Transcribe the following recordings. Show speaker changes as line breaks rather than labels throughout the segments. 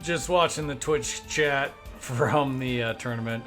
Just watching the Twitch chat from the tournament.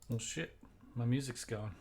Well, shit. My music's gone.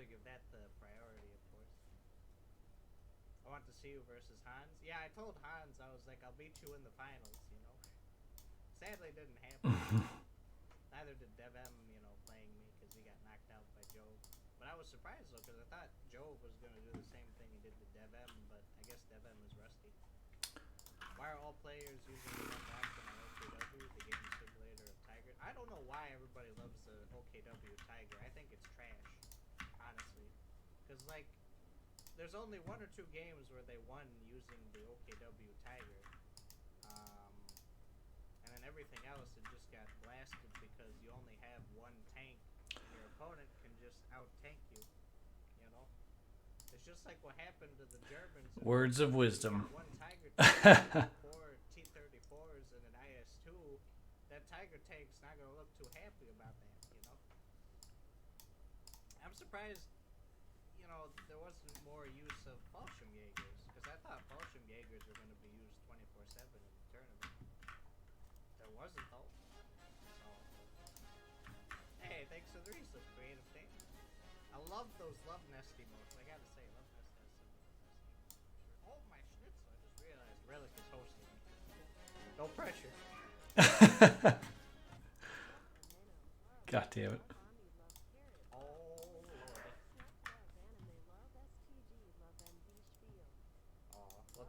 Give that the priority, of course. I want to see you versus Hans. Yeah, I told Hans, I was like, I'll beat you in the finals, you know. Sadly, it didn't happen. Neither did DevM, you know, playing me because he got knocked out by Joe. But I was surprised, though, because I thought Joe was going to do the same thing he did to DevM, but I guess DevM is rusty. Why are all players using the one option on OKW, the game simulator of Tiger? I don't know why everybody loves the OKW Tiger. I think it's trash. Honestly, because like there's only 1 or 2 games where they won using the OKW Tiger, and then everything else it just got blasted because you only have 1 tank and your opponent can just out tank you, you know. It's just like what happened to the Germans.
Words of wisdom.
1 Tiger tank, 4 T-34s and an IS-2. That Tiger tank's not gonna look too happy about that, you know. I'm surprised, you know, there wasn't more use of Fallschirmjägers, because I thought Fallschirmjägers were going to be used 24/7 in the tournament. There wasn't, though. So, hey, thanks for the resub, creative thing. I love those love nest emotes. I gotta say, love nest has some of the best emotes. Oh, my schnitzel! I just realized Relic is hosting me. No pressure.
God damn it.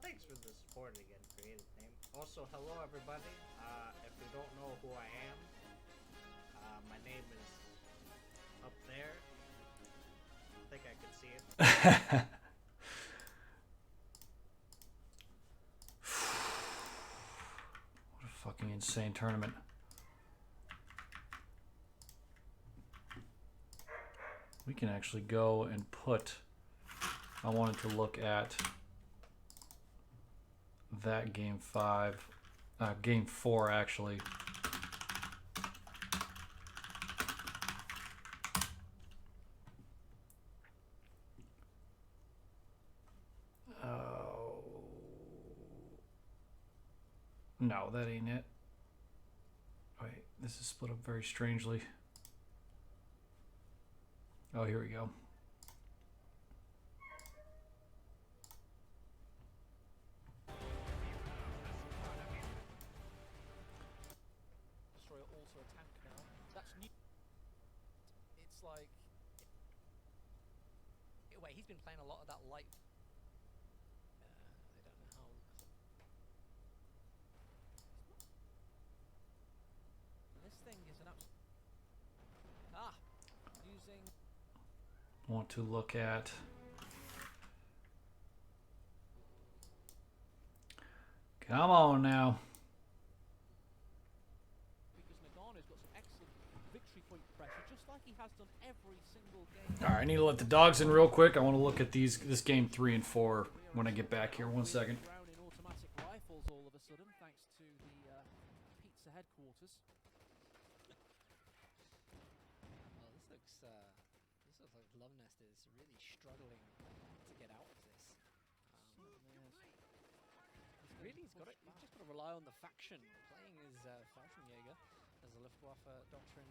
Thanks for the support again, creative name. Also, hello everybody. If you don't know who I am, my name is up there. I think I can see it.
What a fucking insane tournament. We can actually go and put... I wanted to look at that game 5, game 4 actually. Oh, no, that ain't it. Wait, this is split up very strangely. Oh, here we go.
He's been playing a lot of that light. I don't know how.
want to look at. Come on now.
Because Nagano's got some excellent victory point pressure, just like he has done every single game.
All right, I need to let the dogs in real quick. I want to look at this game 3 and 4 when I get back here. 1 second.
Round in automatic rifles all of a sudden, thanks to the pizza headquarters.
Well, this looks like Love Nest is really struggling to get out of this. He's just got to rely on the faction playing his Fallschirmjäger as the Luftwaffe doctrine.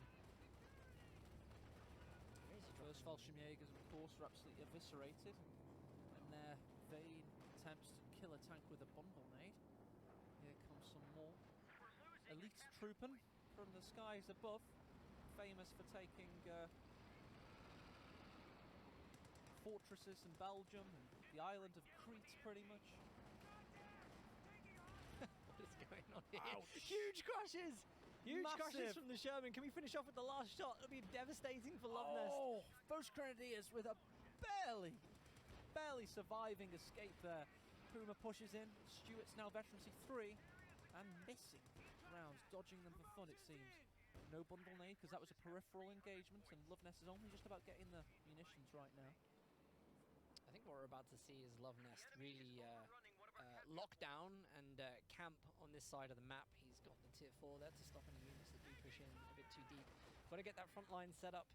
First Fallschirmjägers, of course, are absolutely eviscerated, and their vain attempts to kill a tank with a bundle nade. Here comes some more elite troopen from the skies above, famous for taking fortresses in Belgium and the island of Crete, pretty much.
What is going on here?
Ouch.
Huge crashes! Huge crashes
Massive.
from the Sherman. Can we finish off with the last shot? It'll be devastating for Love Nest.
Oh, those Grenadiers with a barely surviving escape there. Puma pushes in. Stewart's now veterancy 3 and missing rounds, dodging them for fun, it seems. No bundle nade because that was a peripheral engagement, and Love Nest is only just about getting the munitions right now.
I think what we're about to see is Love Nest really lock down and camp on this side of the map. He's got the tier 4 there to stop any units that do push in a bit too deep. Got to get that front line set up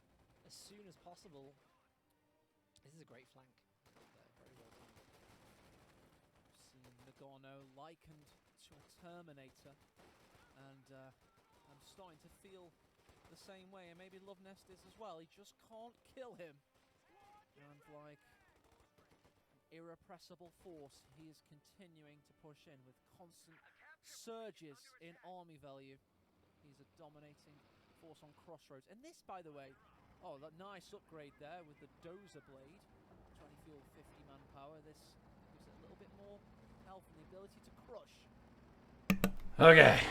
as soon as possible. This is a great flank. Very well timed.
Seen Nagano likened to a Terminator, and I'm starting to feel the same way, and maybe Love Nest is as well. He just can't kill him. And like an irrepressible force, he is continuing to push in with constant surges in army value. He's a dominating force on Crossroads. And this, by the way, oh, that nice upgrade there with the Dozer Blade. 20 fuel, 50 manpower. This gives it a little bit more health and the ability to crush.
Okay.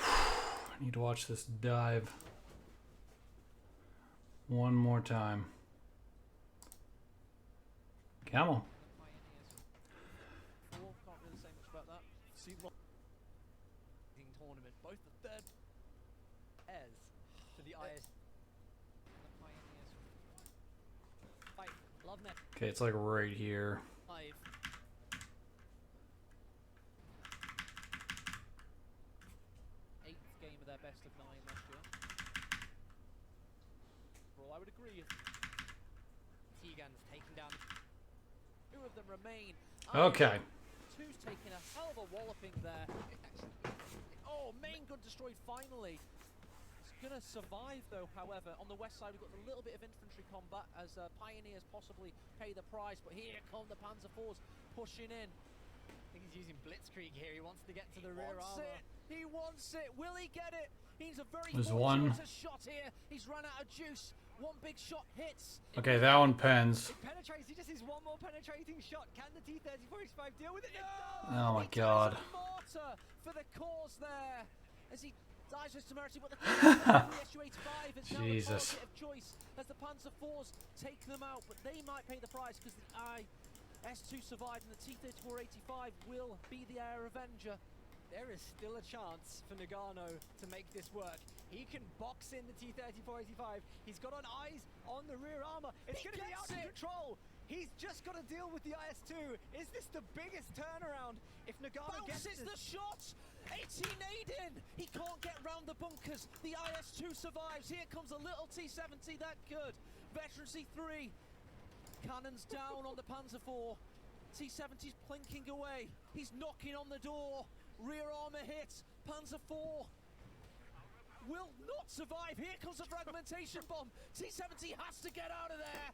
I need to watch this dive one more time. Come on.
Can't really say much about that. See,
tournament, both the third airs for the IS.
the Pioneers
Fight, Love Nest.
Okay, it's like right here.
5.
eighth game of their best of 9 last year. Well, I would agree.
Tegan's taken down.
2 of them remain.
Okay.
2's taking a hell of a walloping there. Oh, main gun destroyed finally. It's going to survive though, however. On the west side, we've got a little bit of infantry combat as Pioneers possibly pay the price. But here come the Panzer IVs pushing in.
I think he's using Blitzkrieg here. He wants to get to the rear
Wants
armor.
it. He wants it. Will he get it? He's a very
There's
fortunate
one.
shot here. He's run out of juice. One big shot hits.
Okay, that one pens.
It penetrates. He just needs one more penetrating shot. Can the T-34X5 deal with it? It
No!
does!
Oh my
He
god.
ties a mortar for the cause there as he dies with temerity, but the SU-85 is now the
Jesus.
target of choice as the Panzer IVs take them out, but they might pay the price because the IS-2 survived and the T-34-85 will be the air avenger.
There is still a chance for Nagano to make this work. He can box in the T-34-85. He's got eyes on the rear armor. It's going to be out of control. He's just got to deal with the IS-2. Is this the biggest turnaround? If Nagano gets
Bounces
this...
the shot! 18 Aiden! He can't get round the bunkers. The IS-2 survives. Here comes a little T-70 that good. Veterancy 3. Cannons down on the Panzer IV. T-70's plinking away. He's knocking on the door. Rear armor hit. Panzer IV will not survive. Here comes a fragmentation bomb. T-70 has to get out of there.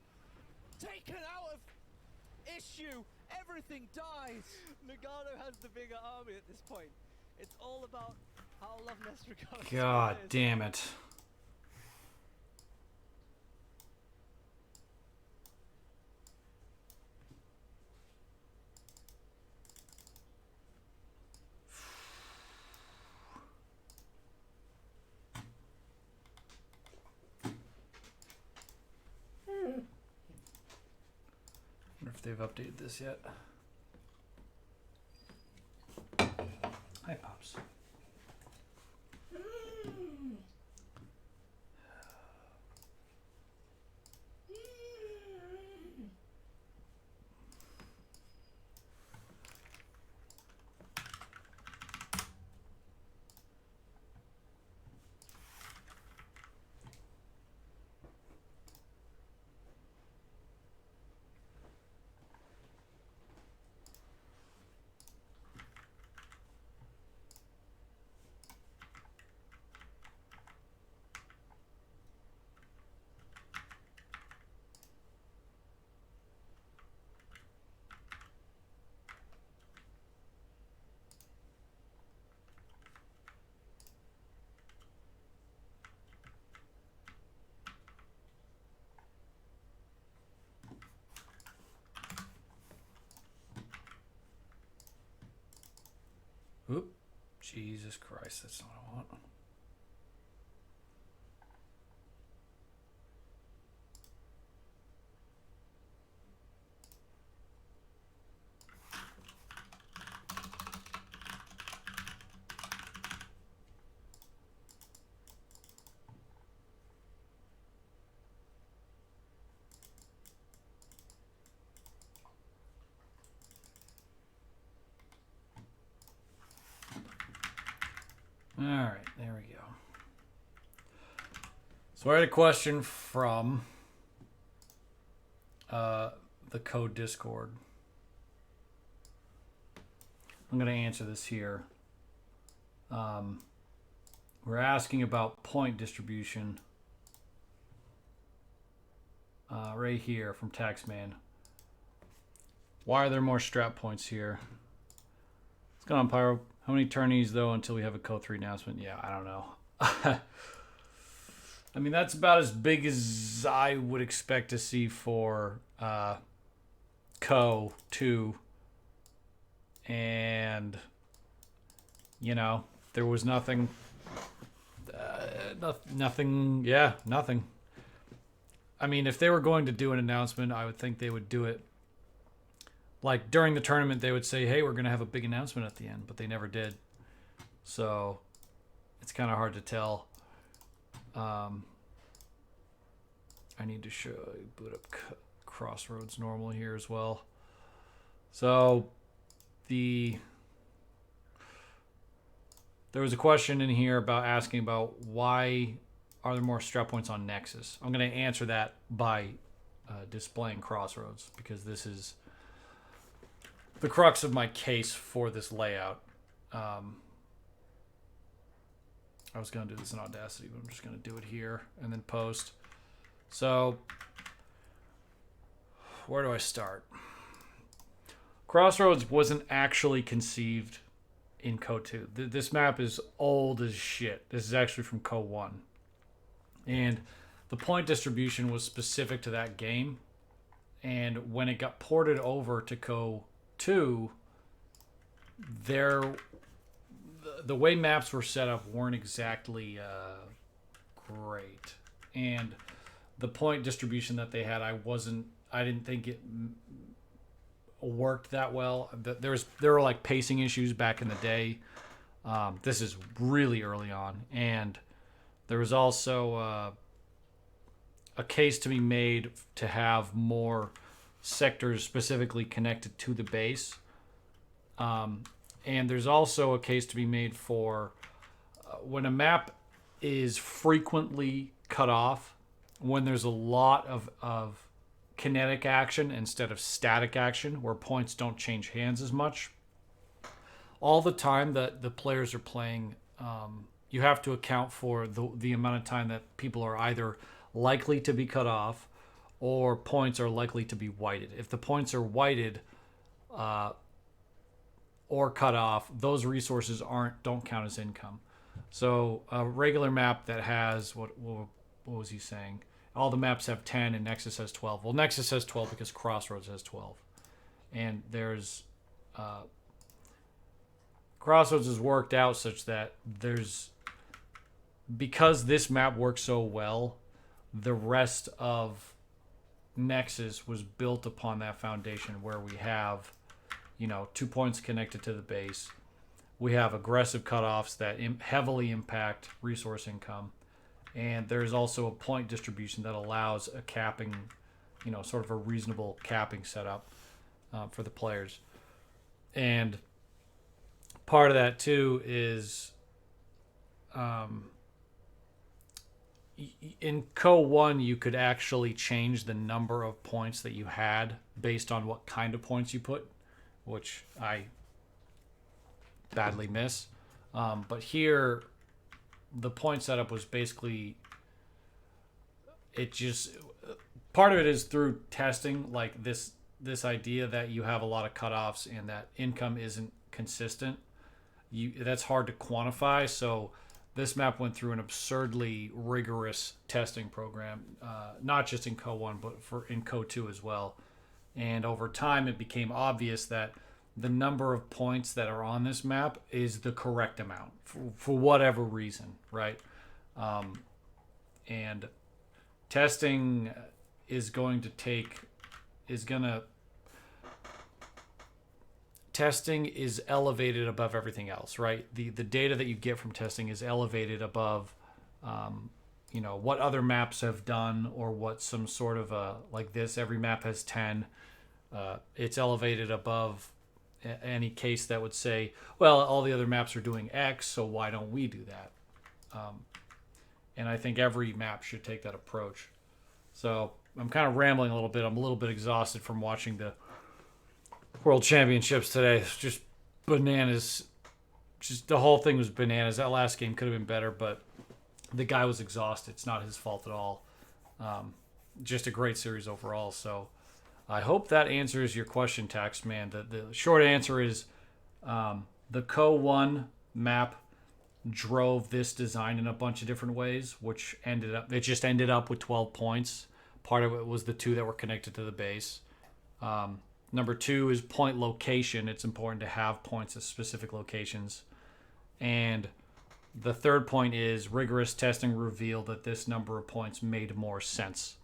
Taken out of issue. Everything dies.
Nagano has the bigger army at this point. It's all about how Love Nest regards
God
players.
damn it. they've updated this yet. Hi, Pops. Oop. Jesus Christ, that's not what I want. All right, there we go. So I had a question from the code Discord. I'm going to answer this here. We're asking about point distribution right here from Taxman. Why are there more strap points here? What's going on, Pyro? How many tourneys, though, until we have a Code 3 announcement? Yeah, I don't know. I mean, that's about as big as I would expect to see for Co 2. And, you know, there was nothing. Nothing. Yeah, nothing. I mean, if they were going to do an announcement, I would think they would do it. Like, during the tournament, they would say, hey, we're going to have a big announcement at the end. But they never did. So, it's kind of hard to tell. I need to boot up Crossroads normal here as well. So, there was a question in here about asking about why are there more strap points on Nexus. I'm going to answer that by displaying Crossroads, because this is the crux of my case for this layout. I was going to do this in Audacity, but I'm just going to do it here and then post. So, where do I start? Crossroads wasn't actually conceived in Co 2. This map is old as shit. This is actually from Co 1. And the point distribution was specific to that game. And when it got ported over to Co 2, the way maps were set up weren't exactly great. And the point distribution that they had, I didn't think it worked that well. There were like pacing issues back in the day. This is really early on, and there was also a case to be made to have more sectors specifically connected to the base. And there's also a case to be made for when a map is frequently cut off, when there's a lot of kinetic action instead of static action, where points don't change hands as much. All the time that the players are playing, you have to account for the amount of time that people are either likely to be cut off or points are likely to be whited. If the points are whited or cut off, those resources don't count as income. So a regular map that has, what was he saying? All the maps have 10 and Nexus has 12. Well, Nexus has 12 because Crossroads has 12. And there's... Crossroads is worked out such that because this map works so well, the rest of Nexus was built upon that foundation where we have, 2 points connected to the base. We have aggressive cutoffs that heavily impact resource income. And there's also a point distribution that allows a capping, sort of a reasonable capping setup for the players. And part of that, too, is in Co 1, you could actually change the number of points that you had based on what kind of points you put, which I badly miss. But here, the point setup was basically, part of it is through testing, like this idea that you have a lot of cutoffs and that income isn't consistent. That's hard to quantify, so this map went through an absurdly rigorous testing program, not just in Co 1, but in Co 2 as well. And over time, it became obvious that the number of points that are on this map is the correct amount for whatever reason, right? And testing testing is elevated above everything else, right? The data that you get from testing is elevated above, what other maps have done, or what some sort of like this. Every map has 10. It's elevated above any case that would say, well, all the other maps are doing X, so why don't we do that? And I think every map should take that approach. So I'm kind of rambling a little bit. I'm a little bit exhausted from watching the World Championships today. It's just bananas. Just the whole thing was bananas. That last game could have been better, but the guy was exhausted. It's not his fault at all. Just a great series overall. So I hope that answers your question, Taxman. The short answer is the Co 1 map drove this design in a bunch of different ways, which ended up with 12 points. Part of it was the 2 that were connected to the base. Number 2 is point location. It's important to have points at specific locations. And the third point is rigorous testing revealed that this number of points made more sense.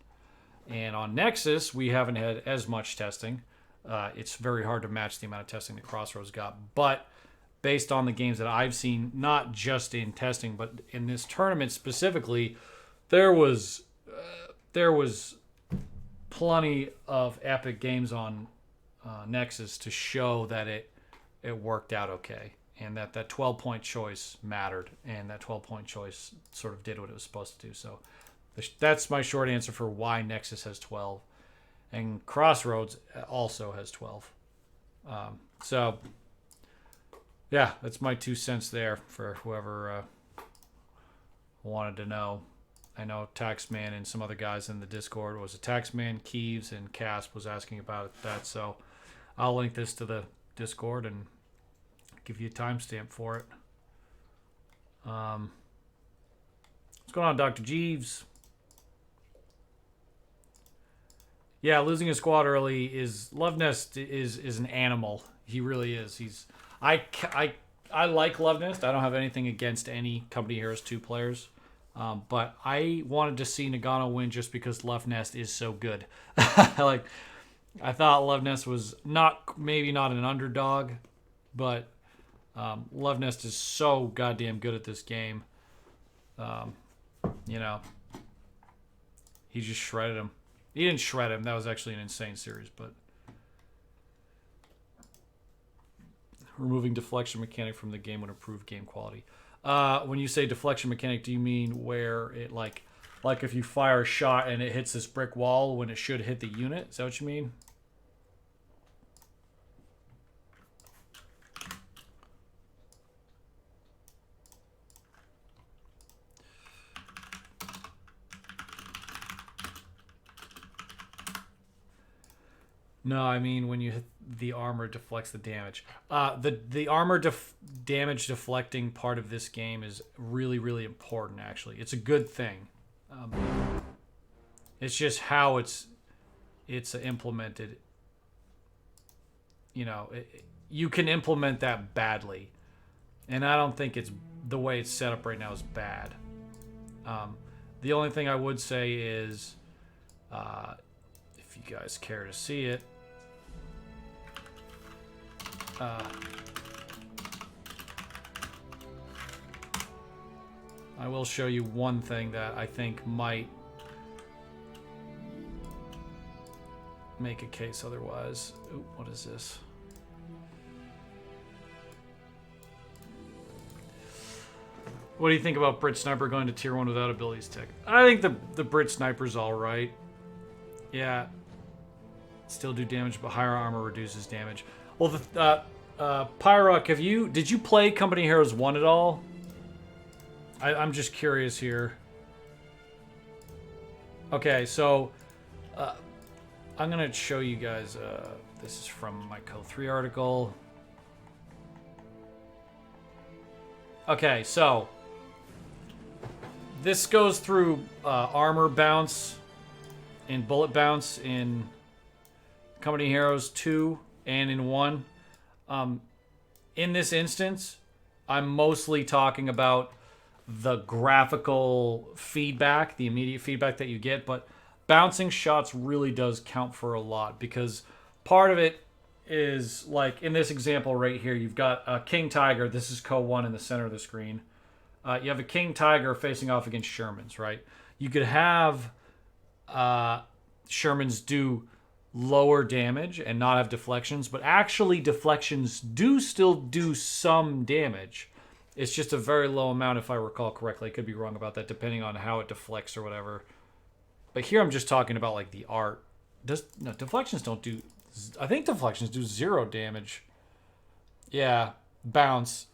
And on Nexus, we haven't had as much testing. It's very hard to match the amount of testing that Crossroads got. But based on the games that I've seen, not just in testing, but in this tournament specifically, there was plenty of epic games on Nexus to show that it worked out okay, and that 12-point choice mattered, and that 12-point choice sort of did what it was supposed to do. So that's my short answer for why Nexus has 12, and Crossroads also has 12. So yeah, that's my 2 cents there for whoever wanted to know. I know Taxman and some other guys in the Discord was a Taxman, Keeves, and Casp was asking about that. So I'll link this to the Discord and give you a timestamp for it. What's going on, Dr. Jeeves? Yeah, losing a squad early is Love Nest is an animal. He really is. I like Love Nest. I don't have anything against any Company Heroes 2 players. But I wanted to see Nagano win just because Love Nest is so good. I thought Love Nest was maybe not an underdog, but Love Nest is so goddamn good at this game. He just shredded him. He didn't shred him. That was actually an insane series, but removing deflection mechanic from the game would improve game quality. When you say deflection mechanic, do you mean where it like if you fire a shot and it hits this brick wall when it should hit the unit? Is that what you mean? No, I mean when you hit the armor deflects the damage. The armor damage deflecting part of this game is really, really important, actually. It's a good thing. It's just how it's implemented. You can implement that badly. And I don't think the way it's set up right now is bad. The only thing I would say is if you guys care to see it. I will show you one thing that I think might make a case otherwise. Ooh, what is this? What do you think about Brit Sniper going to tier 1 without abilities tech? I think the Brit Sniper's alright. Yeah. Still do damage, but higher armor reduces damage. Well, Pyrock, did you play Company Heroes 1 at all? I'm just curious here. Okay, so I'm gonna show you guys. This is from my Co 3 article. Okay, so this goes through armor bounce and bullet bounce in Company Heroes 2 and in 1. In this instance, I'm mostly talking about the graphical feedback, the immediate feedback that you get, but bouncing shots really does count for a lot, because part of it is, like in this example right here, you've got a King Tiger. This is Co 1 in the center of the screen. You have a King Tiger facing off against Shermans, right? You could have Shermans do lower damage and not have deflections, but actually deflections do still do some damage. It's just a very low amount, if I recall correctly. I could be wrong about that, depending on how it deflects or whatever. But here I'm just talking about like the art. No, deflections don't do... I think deflections do 0 damage. Yeah, bounce.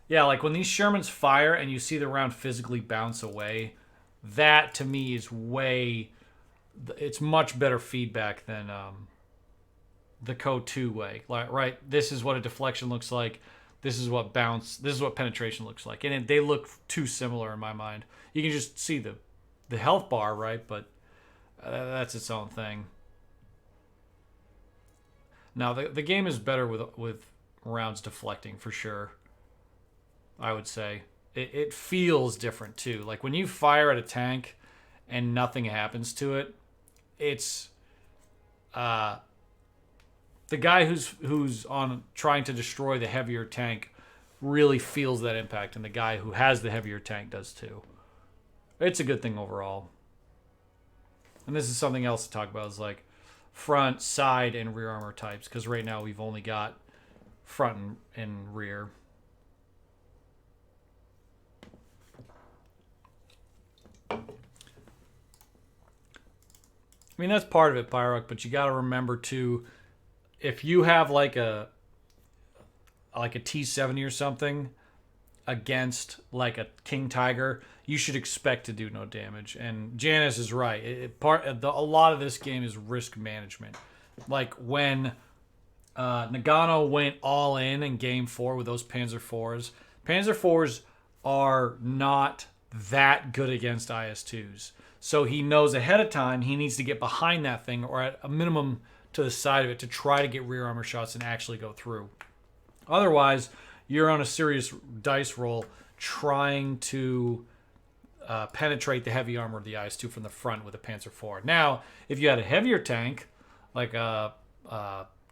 Yeah, like when these Shermans fire and you see the round physically bounce away, that to me is way... It's much better feedback than the Co 2 way. Like, right, this is what a deflection looks like. This is what bounce. This is what penetration looks like, and they look too similar in my mind. You can just see the health bar, right? But that's its own thing. Now the game is better with rounds deflecting for sure. I would say it feels different too. Like when you fire at a tank and nothing happens to it, it's the guy who's on trying to destroy the heavier tank really feels that impact, and the guy who has the heavier tank does too. It's a good thing overall. And this is something else to talk about, is like front, side, and rear armor types, because right now we've only got front and rear. I mean, that's part of it, Pyrock, but you got to remember too, if you have like a T70 or something against like a King Tiger, you should expect to do no damage. And Janice is right. A lot of this game is risk management. Like when Nagano went all in Game 4 with those Panzer IVs. Panzer IVs are not that good against IS-2s. So he knows ahead of time he needs to get behind that thing, or at a minimum to the side of it, to try to get rear armor shots and actually go through. Otherwise, you're on a serious dice roll trying to penetrate the heavy armor of the IS-2 from the front with a Panzer IV. Now, if you had a heavier tank, like a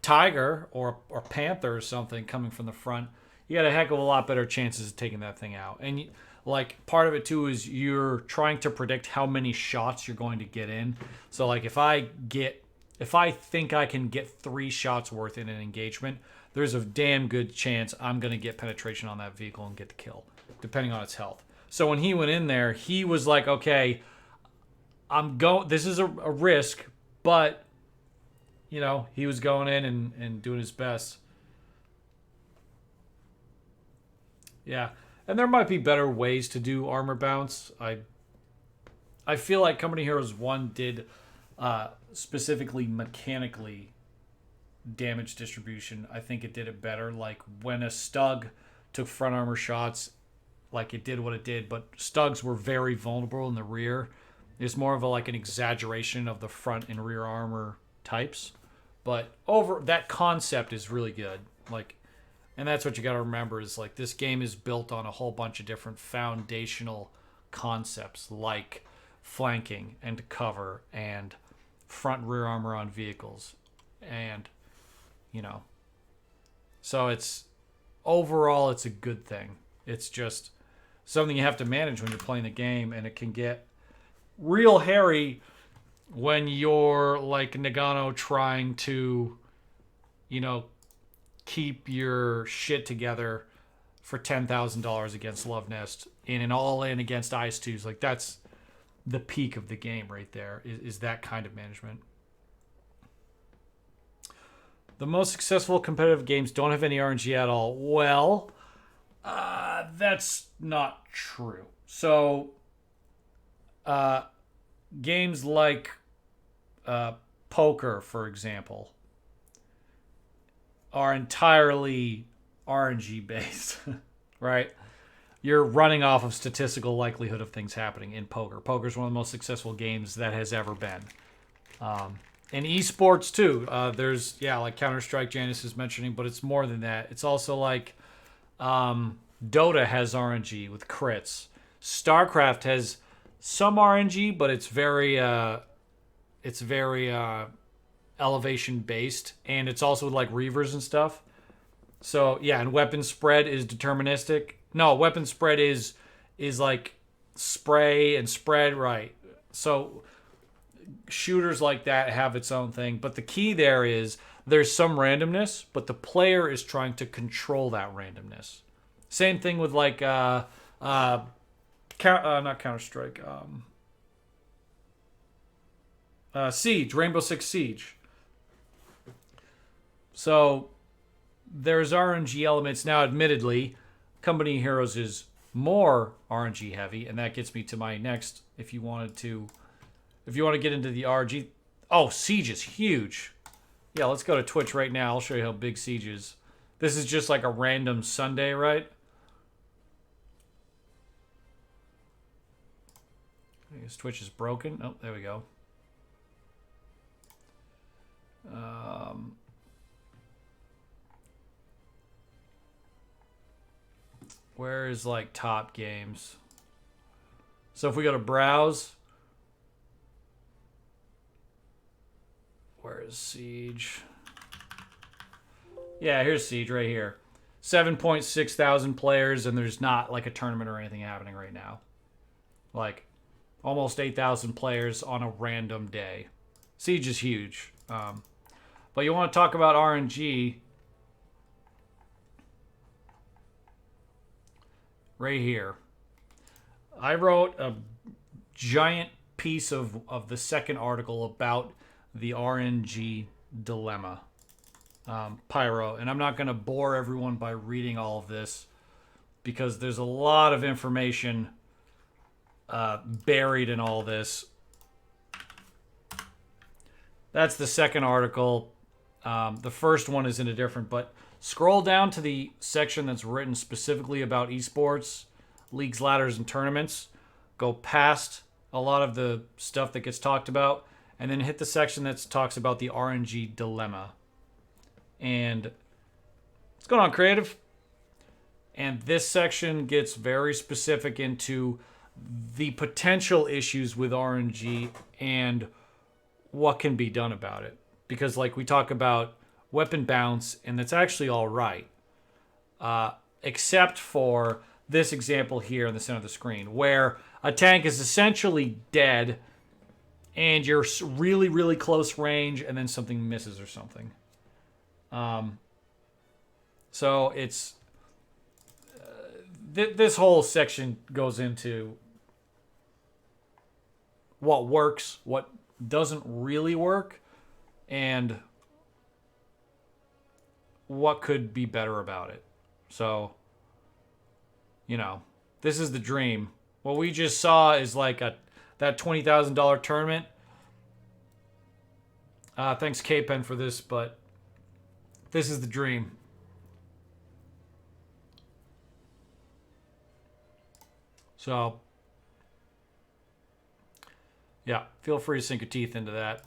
Tiger or Panther or something coming from the front, you got a heck of a lot better chances of taking that thing out. And like part of it too is you're trying to predict how many shots you're going to get in. So like if I think I can get 3 shots worth in an engagement, there's a damn good chance I'm going to get penetration on that vehicle and get the kill, depending on its health. So when he went in there, he was like, okay, this is a risk, but you know, he was going in and doing his best. Yeah. And there might be better ways to do armor bounce. I feel like Company Heroes 1 did specifically mechanically damage distribution. I think it did it better. Like when a Stug took front armor shots, like it did what it did, but Stugs were very vulnerable in the rear. It's more of an exaggeration of the front and rear armor types. But that concept is really good. Like, and that's what you got to remember is like this game is built on a whole bunch of different foundational concepts like flanking and cover and front and rear armor on vehicles. And, you know, so it's overall, it's a good thing. It's just something you have to manage when you're playing the game, and it can get real hairy when you're like Nagano trying to, you know, keep your shit together for $10,000 against Love Nest in an all-in against Ice Twos. Like, that's the peak of the game right there, is that kind of management. The most successful competitive games don't have any RNG at all. Well, that's not true. So, games like poker, for example, are entirely RNG based, right? You're running off of statistical likelihood of things happening in poker. Poker is one of the most successful games that has ever been. And esports too. There's, like Counter-Strike Janice is mentioning, but it's more than that. It's also like Dota has RNG with crits. StarCraft has some RNG, but it's very elevation based, and it's also like reavers and stuff. So and weapon spread is deterministic. No, weapon spread is like spray and spread, right? So shooters like that have its own thing, but the key there is there's some randomness, but the player is trying to control that randomness. Same thing with like not Counter-Strike, Siege, Rainbow Six Siege. So there's RNG elements. Now, admittedly, Company Heroes is more RNG heavy, and that gets me to my next. If you want to get into the RNG, Siege is huge. Yeah, let's go to Twitch right now. I'll show you how big Siege is. This is just like a random Sunday, right? I guess Twitch is broken. Oh, there we go. Where is like top games? So if we go to browse, where is Siege? Yeah, here's Siege right here. 7.6 thousand players, and there's not like a tournament or anything happening right now. Like almost 8,000 players on a random day. Siege is huge. But you want to talk about RNG right here. I wrote a giant piece of the second article about the RNG dilemma, Pyro. And I'm not going to bore everyone by reading all of this because there's a lot of information buried in all this. That's the second article. The first one is in a different, but scroll down to the section that's written specifically about esports, leagues, ladders, and tournaments. Go past a lot of the stuff that gets talked about, and then hit the section that talks about the RNG dilemma. And what's going on, creative? And this section gets very specific into the potential issues with RNG and what can be done about it. Because like we talk about weapon bounce, and that's actually all right. Except for this example here in the center of the screen, where a tank is essentially dead and you're really, really close range and then something misses or something. So it's... this whole section goes into what works, what doesn't really work, and what could be better about it. So, this is the dream. What we just saw is like that $20,000 tournament. Thanks, K-Pen, for this, but this is the dream. So, yeah, feel free to sink your teeth into that.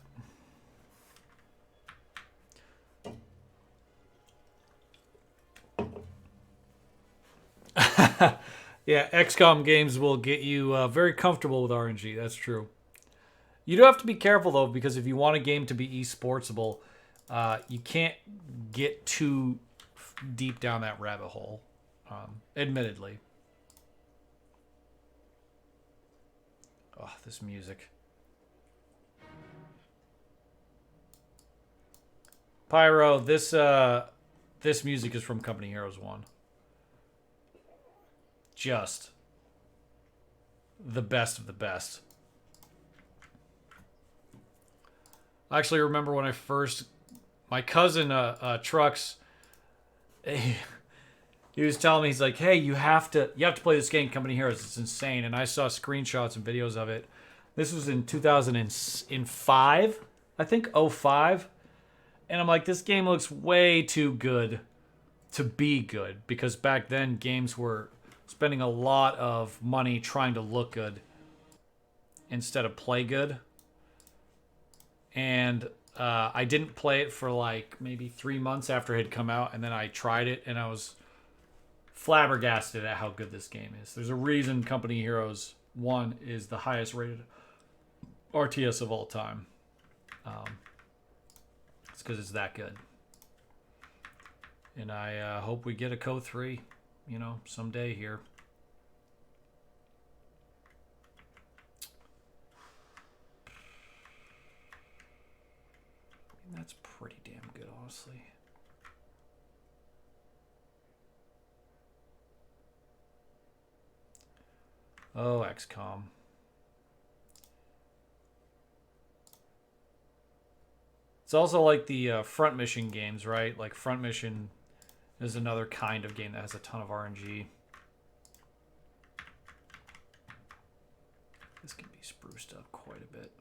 Yeah, XCOM games will get you very comfortable with RNG. That's true. You do have to be careful though, because if you want a game to be esportsable, you can't get too deep down that rabbit hole. Admittedly. Oh, this music. Pyro, this music is from Company Heroes 1. Just the best of the best. I actually remember when I first, my cousin Trucks, he was telling me, he's like, "Hey, you have to play this game, Company Heroes. It's insane." And I saw screenshots and videos of it. This was in 2005, I think, '05. And I'm like, this game looks way too good to be good, because back then games were spending a lot of money trying to look good instead of play good. And I didn't play it for like maybe 3 months after it had come out, and then I tried it and I was flabbergasted at how good this game is. There's a reason Company Heroes 1 is the highest rated RTS of all time. It's because it's that good. And I hope we get a Co 3, someday here. I mean, that's pretty damn good, honestly. Oh, XCOM. It's also like the Front Mission games, right? Like Front Mission is another kind of game that has a ton of RNG. This can be spruced up quite a bit.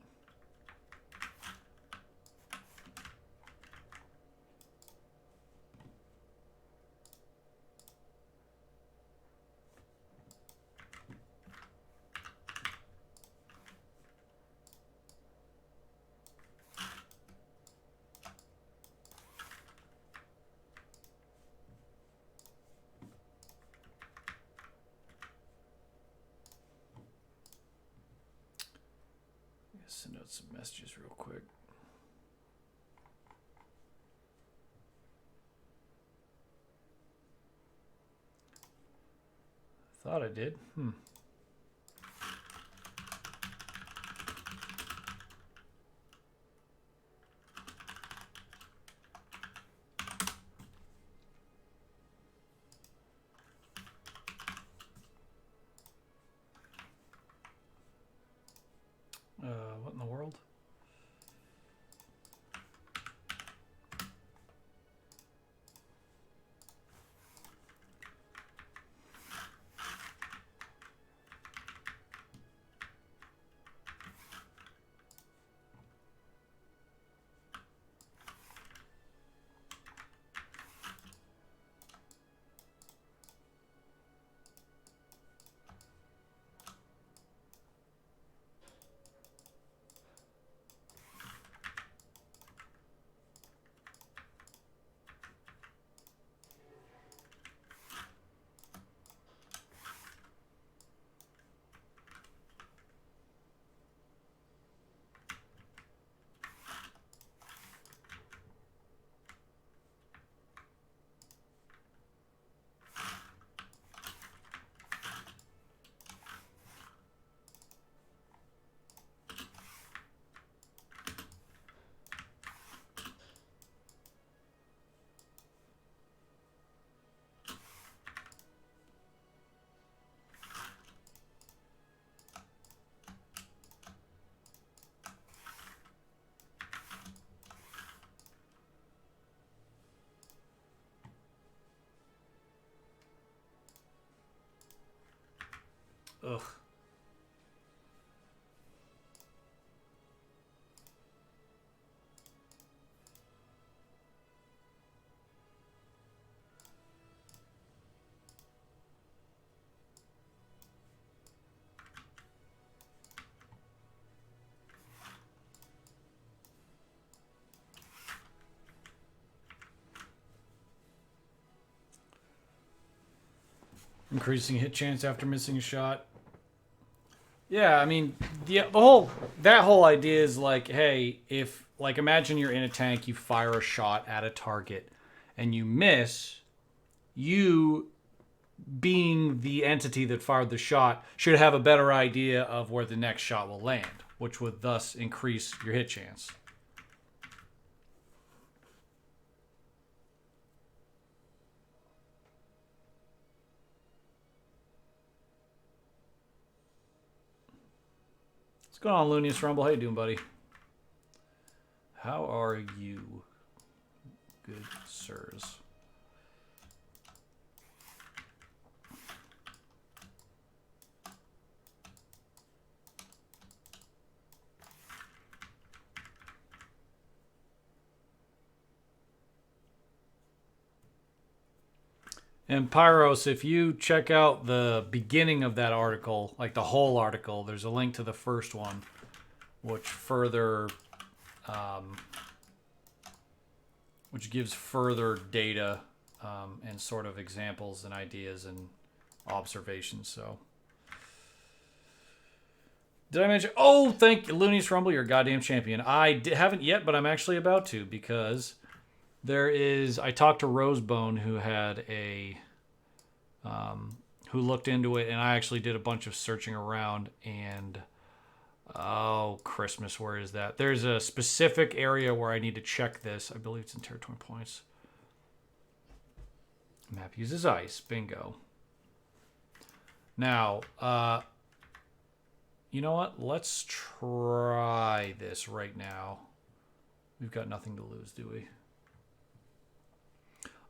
Send out some messages real quick. Thought I did. What in the world? Ugh. Increasing hit chance after missing a shot. Yeah, I mean, that whole idea is like, hey, if like imagine you're in a tank, you fire a shot at a target, and you miss, you being the entity that fired the shot should have a better idea of where the next shot will land, which would thus increase your hit chance. What's going on, Loonius Rumble? How you doing, buddy? How are you, good sirs? And Pyros, if you check out the beginning of that article, like the whole article, there's a link to the first one, which gives further data and sort of examples and ideas and observations. So, did I mention? Oh, thank you, Loonies Rumble. You're a goddamn champion. Haven't yet, but I'm actually about to because there is. I talked to Rosebone, who had who looked into it, and I actually did a bunch of searching around. And oh, Christmas, where is that? There's a specific area where I need to check this. I believe it's in territory points. Map uses ice. Bingo. Now, you know what? Let's try this right now. We've got nothing to lose, do we?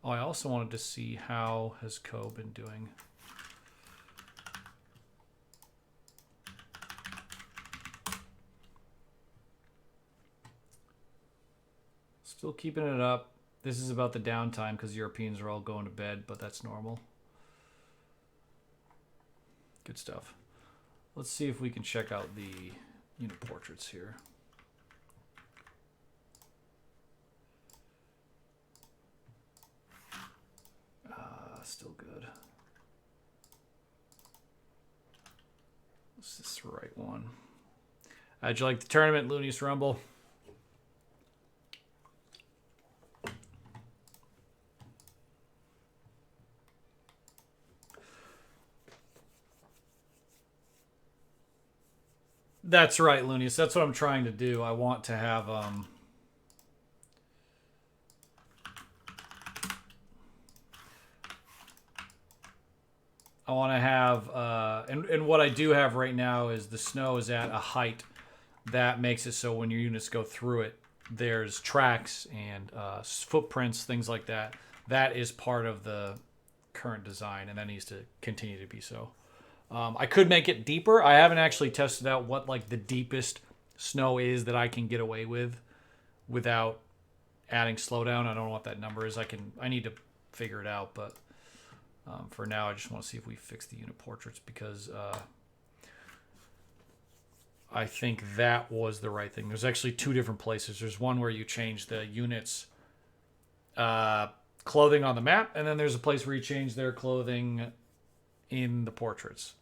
Oh, I also wanted to see how has Co been doing. Still keeping it up. This is about the downtime because Europeans are all going to bed, but that's normal. Good stuff. Let's see if we can check out the unit portraits here. Still good. Is this the right one? How'd you like the tournament, Loonies Rumble? That's right, Loonies. That's what I'm trying to do. I want to have and what I do have right now is the snow is at a height that makes it so when your units go through it, there's tracks and footprints, things like that. That is part of the current design, and that needs to continue to be so. I could make it deeper. I haven't actually tested out what like the deepest snow is that I can get away with without adding slowdown. I don't know what that number is. I need to figure it out, but for now I just want to see if we fix the unit portraits because I think that was the right thing. There's actually two different places. There's one where you change the units clothing on the map, and then there's a place where you change their clothing in the portraits.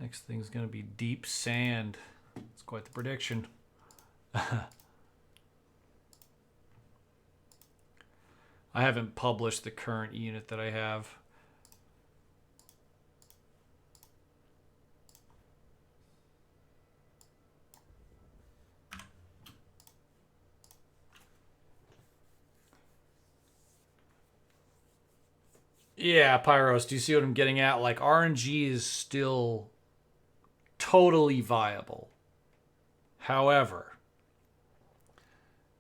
Next thing's going to be deep sand. It's quite the prediction. I haven't published the current unit that I have. Yeah, Pyros, do you see what I'm getting at? Like, RNG is still totally viable. However,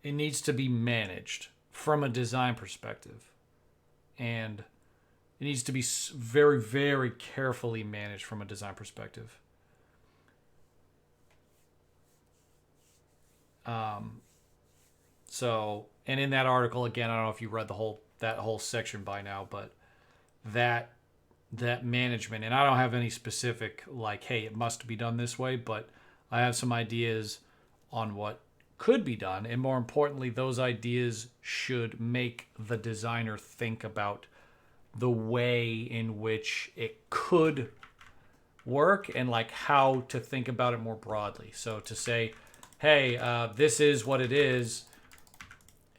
it needs to be managed from a design perspective. And It needs to be very, very carefully managed from a design perspective. So, and in that article, again, I don't know if you read that whole section by now, but that management, and I don't have any specific like, hey, it must be done this way, but I have some ideas on what could be done, and more importantly, those ideas should make the designer think about the way in which it could work and like how to think about it more broadly. So to say, hey, this is what it is,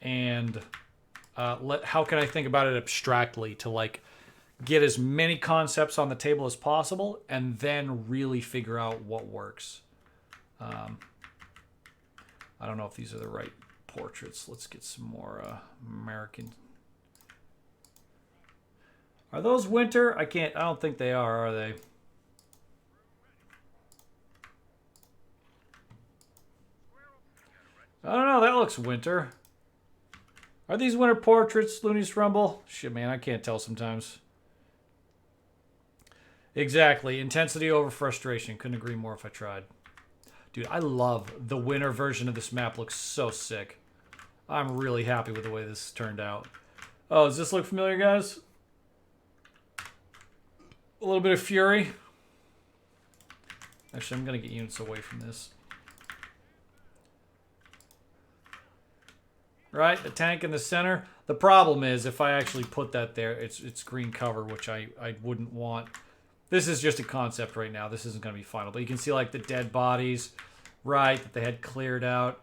and how can I think about it abstractly to like get as many concepts on the table as possible and then really figure out what works. I don't know if these are the right portraits. Let's get some more American. Are those winter? I don't think they are they? I don't know. That looks winter. Are these winter portraits, Looney's Rumble? Shit, man, I can't tell sometimes. Exactly. Intensity over frustration. Couldn't agree more if I tried. Dude, I love the winter version of this map. Looks so sick. I'm really happy with the way this turned out. Oh, does this look familiar, guys? A little bit of fury. Actually, I'm going to get units away from this. Right, the tank in the center. The problem is if I actually put that there, it's green cover, which I wouldn't want. This is just a concept right now. This isn't going to be final. But you can see like the dead bodies, right, that they had cleared out.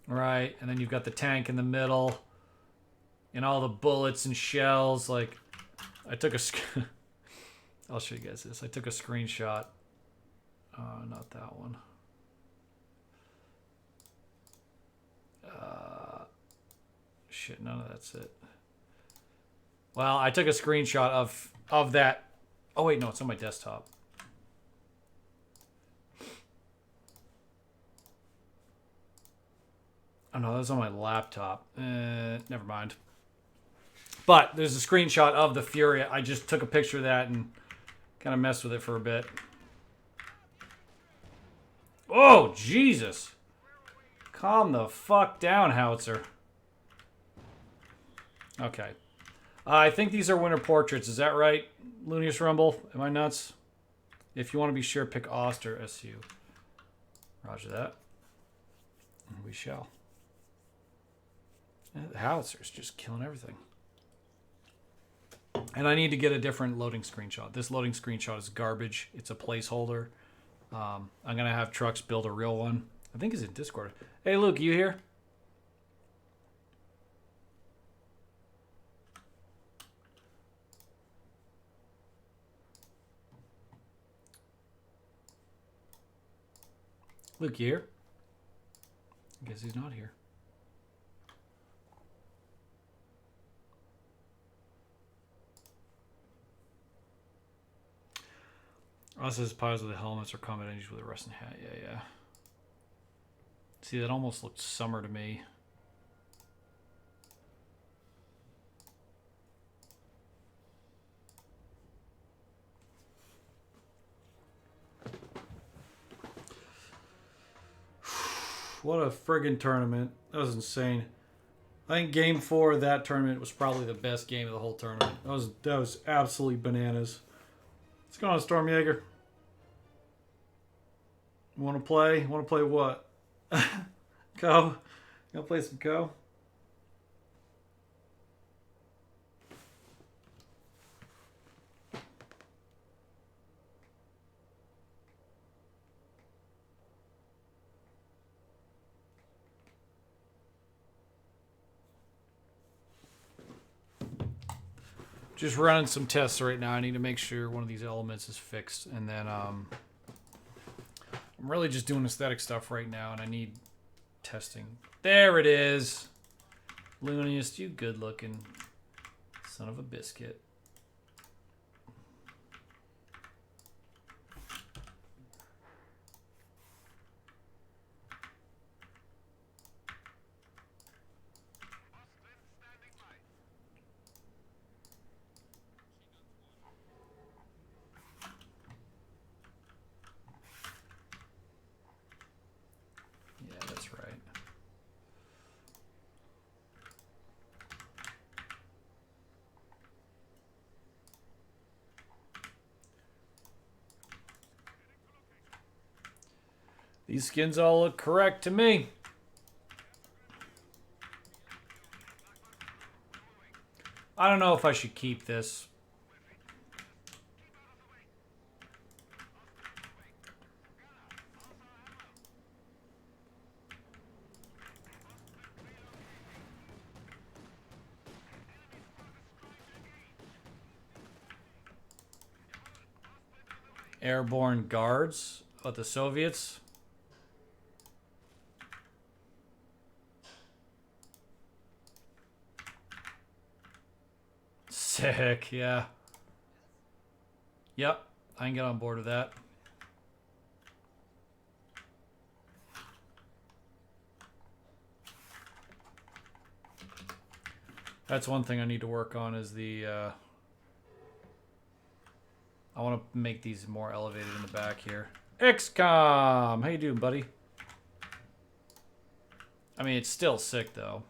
Right, and then you've got the tank in the middle. And all the bullets and shells. Like, I took a... I'll show you guys this. I took a screenshot. Not that one. Shit, none of that's it. Well, I took a screenshot of that. Oh, wait, no, it's on my desktop. Oh, no, that's on my laptop. Never mind. But there's a screenshot of the Fury. I just took a picture of that and kind of messed with it for a bit. Oh, Jesus. Calm the fuck down, Howitzer. Okay. I think these are winter portraits. Is that right, Loonius Rumble? Am I nuts? If you want to be sure, pick Oster SU. Roger that. And we shall. The Howitzer's just killing everything. And I need to get a different loading screenshot. This loading screenshot is garbage. It's a placeholder. I'm going to have Trucks build a real one. I think it's in Discord. Hey, Luke, you here? Luke, you here? I guess he's not here. Us as pies with the helmets or combat engines with a resting hat. Yeah. See, that almost looked summer to me. What a friggin' tournament. That was insane. I think game 4 of that tournament was probably the best game of the whole tournament. That was absolutely bananas. What's going on, Stormjaeger? You want to play? Want to play what? Go? You want to play some Go? Just running some tests right now. I need to make sure one of these elements is fixed. And then I'm really just doing aesthetic stuff right now. And I need testing. There it is. Looniest, you good looking son of a biscuit. These skins all look correct to me. I don't know if I should keep this. Airborne guards of the Soviets. Sick, yeah. Yep, I can get on board with that. That's one thing I need to work on is the... I want to make these more elevated in the back here. XCOM! How you doing, buddy? I mean, it's still sick, though.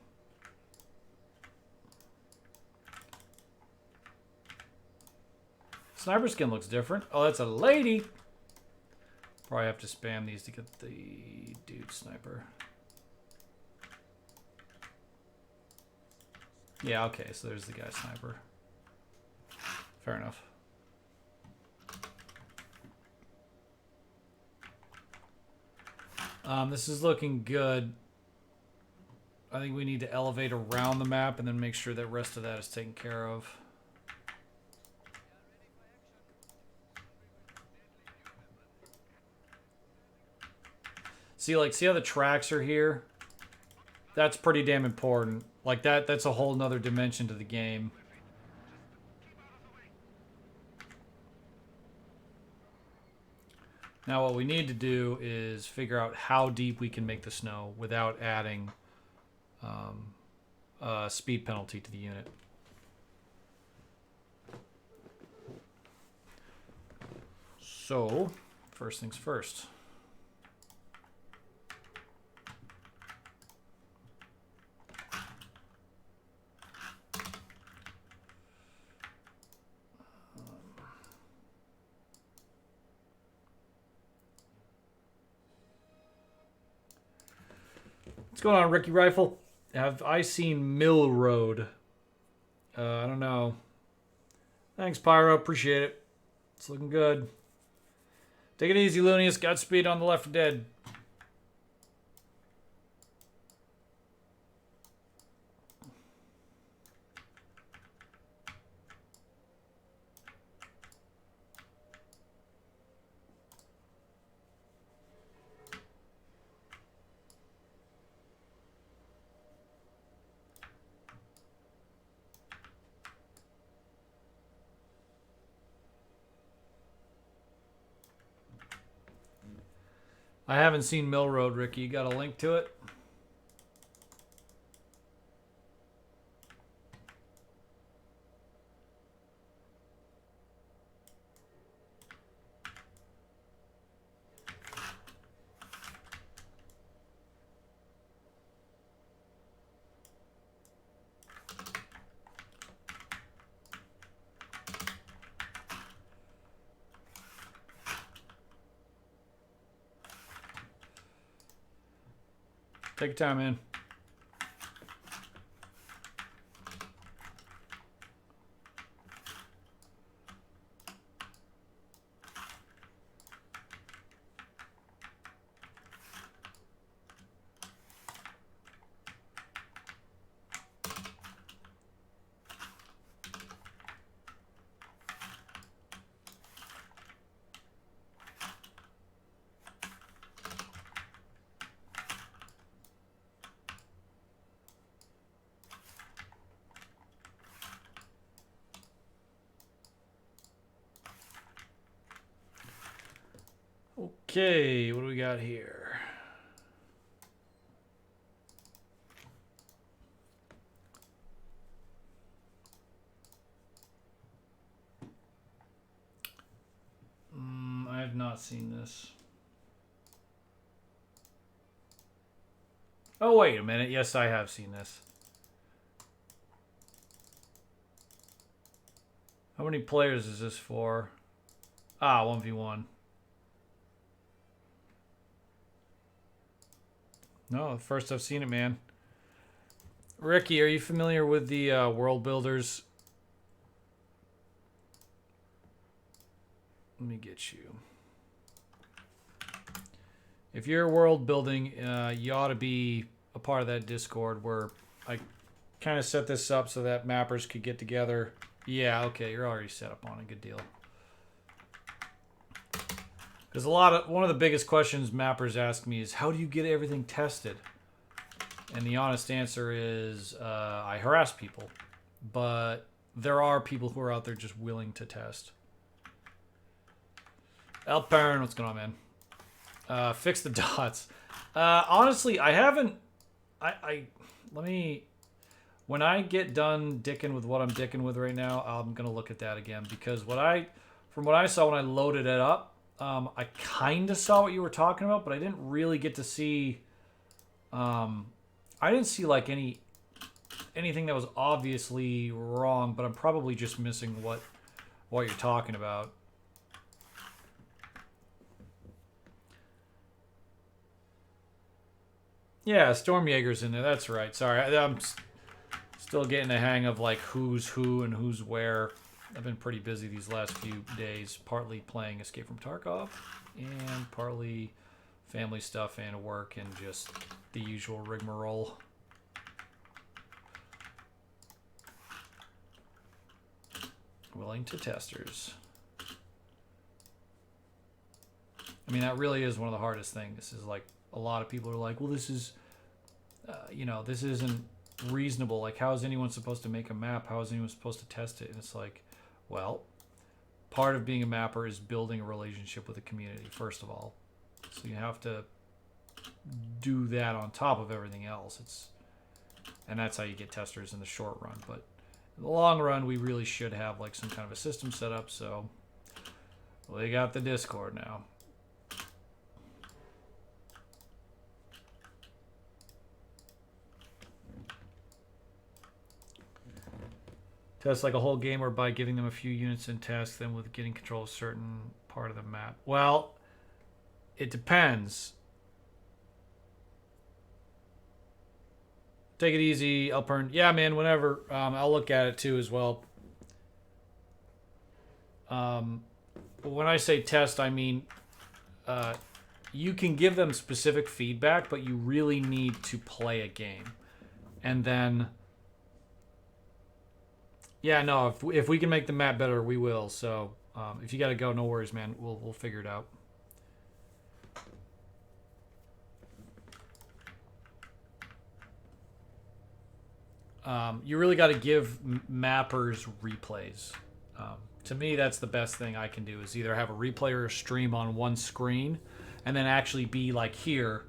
Sniper skin looks different. Oh, that's a lady! Probably have to spam these to get the dude sniper. Yeah, okay, so there's the guy sniper. Fair enough. This is looking good. I think we need to elevate around the map and then make sure that the rest of that is taken care of. See how the tracks are here? That's pretty damn important. Like that's a whole nother dimension to the game. Now what we need to do is figure out how deep we can make the snow without adding a speed penalty to the unit. So, first things first. What's going on, Ricky Rifle? Have I seen Mill Road? I don't know. Thanks, Pyro. Appreciate it. It's looking good. Take it easy, Lunius. Godspeed on the Left 4 Dead. I haven't seen Mill Road, Ricky. You got a link to it? Take your time, man. Okay, what do we got here? I have not seen this. Oh, wait a minute. Yes, I have seen this. How many players is this for? Ah, 1v1. No, first I've seen it, man. Ricky, are you familiar with the world builders? Let me get you. If you're world building, you ought to be a part of that Discord where I kind of set this up so that mappers could get together. Yeah, okay, you're already set up on a good deal. Because one of the biggest questions mappers ask me is, how do you get everything tested? And the honest answer is, I harass people. But there are people who are out there just willing to test. Alpern, what's going on, man? Fix the dots. Honestly, I haven't... Let me... When I get done dicking with what I'm dicking with right now, I'm going to look at that again. Because from what I saw when I loaded it up, I kind of saw what you were talking about, but I didn't really get to see... I didn't see like anything that was obviously wrong, but I'm probably just missing what you're talking about. Yeah, Stormjaeger's in there. That's right. Sorry, I'm still getting the hang of like who's who and who's where. I've been pretty busy these last few days, partly playing Escape from Tarkov and partly family stuff and work and just the usual rigmarole. Willing to testers. I mean, that really is one of the hardest things. This is like, a lot of people are like, well, this is, this isn't reasonable. Like, how is anyone supposed to make a map? How is anyone supposed to test it? And it's like, well, part of being a mapper is building a relationship with the community, first of all. So you have to do that on top of everything else. And that's how you get testers in the short run. But in the long run, we really should have like some kind of a system set up. So we got the Discord now. Test like a whole game or by giving them a few units and task them with getting control of a certain part of the map. Well, it depends. Take it easy, Alpern. Yeah, man, whenever. I'll look at it too as well. But when I say test, I mean you can give them specific feedback, but you really need to play a game. And then... Yeah, no, if we can make the map better, we will. So if you got to go, no worries, man. We'll figure it out. You really got to give mappers replays. To me, that's the best thing I can do is either have a replay or a stream on one screen and then actually be like here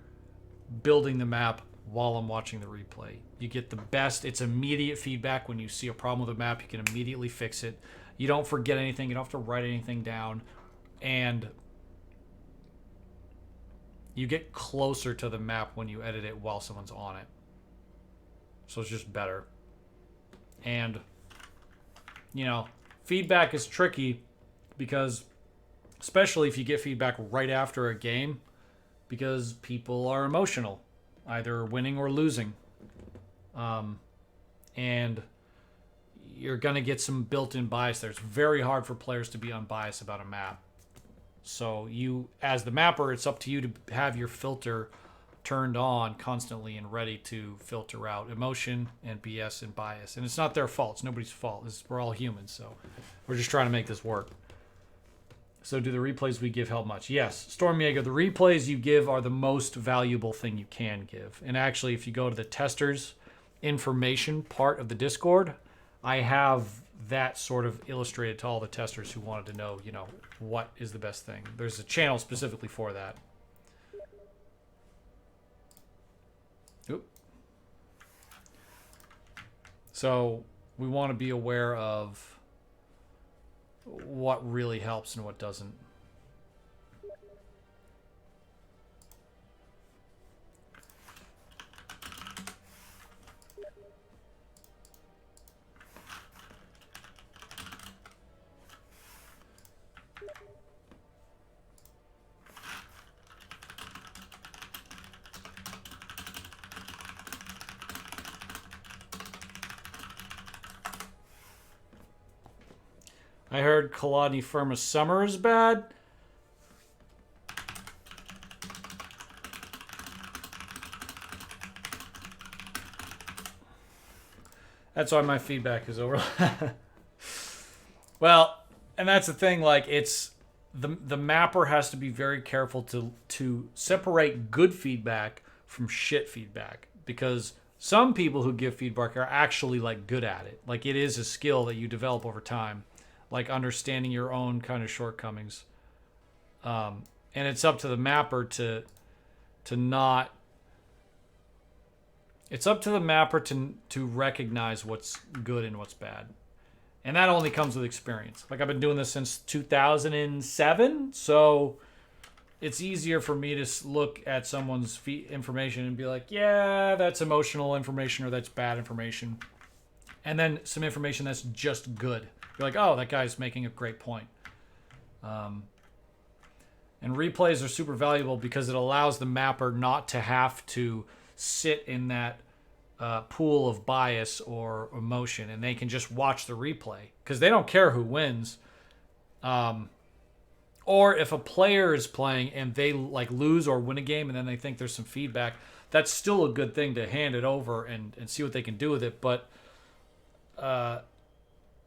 building the map while I'm watching the replay. You get the best. It's immediate feedback. When you see a problem with a map, you can immediately fix it. You don't forget anything. You don't have to write anything down. And you get closer to the map when you edit it while someone's on it. So it's just better. And, feedback is tricky because, especially if you get feedback right after a game, because people are emotional, either winning or losing. And you're going to get some built-in bias there. It's very hard for players to be unbiased about a map. So you, as the mapper, it's up to you to have your filter turned on constantly and ready to filter out emotion and BS and bias. And it's not their fault. It's nobody's fault. We're all humans, so we're just trying to make this work. So do the replays we give help much? Yes. Stormjaeger, the replays you give are the most valuable thing you can give. And actually, if you go to the testers information part of the Discord, I have that sort of illustrated to all the testers who wanted to know, what is the best thing. There's a channel specifically for that. Oop. So we want to be aware of what really helps and what doesn't. I heard Kalani Firma Summer is bad. That's why my feedback is over. Well, and that's the thing. Like, it's the mapper has to be very careful to separate good feedback from shit feedback, because some people who give feedback are actually like good at it. Like, it is a skill that you develop over time, like understanding your own kind of shortcomings. And it's up to the mapper to not. It's up to the mapper to recognize what's good and what's bad. And that only comes with experience. Like, I've been doing this since 2007, so it's easier for me to look at someone's information and be like, yeah, that's emotional information or that's bad information. And then some information that's just good. You're like, oh, that guy's making a great point. And replays are super valuable because it allows the mapper not to have to sit in that pool of bias or emotion, and they can just watch the replay because they don't care who wins. Or if a player is playing and they like lose or win a game and then they think there's some feedback, that's still a good thing to hand it over and see what they can do with it. But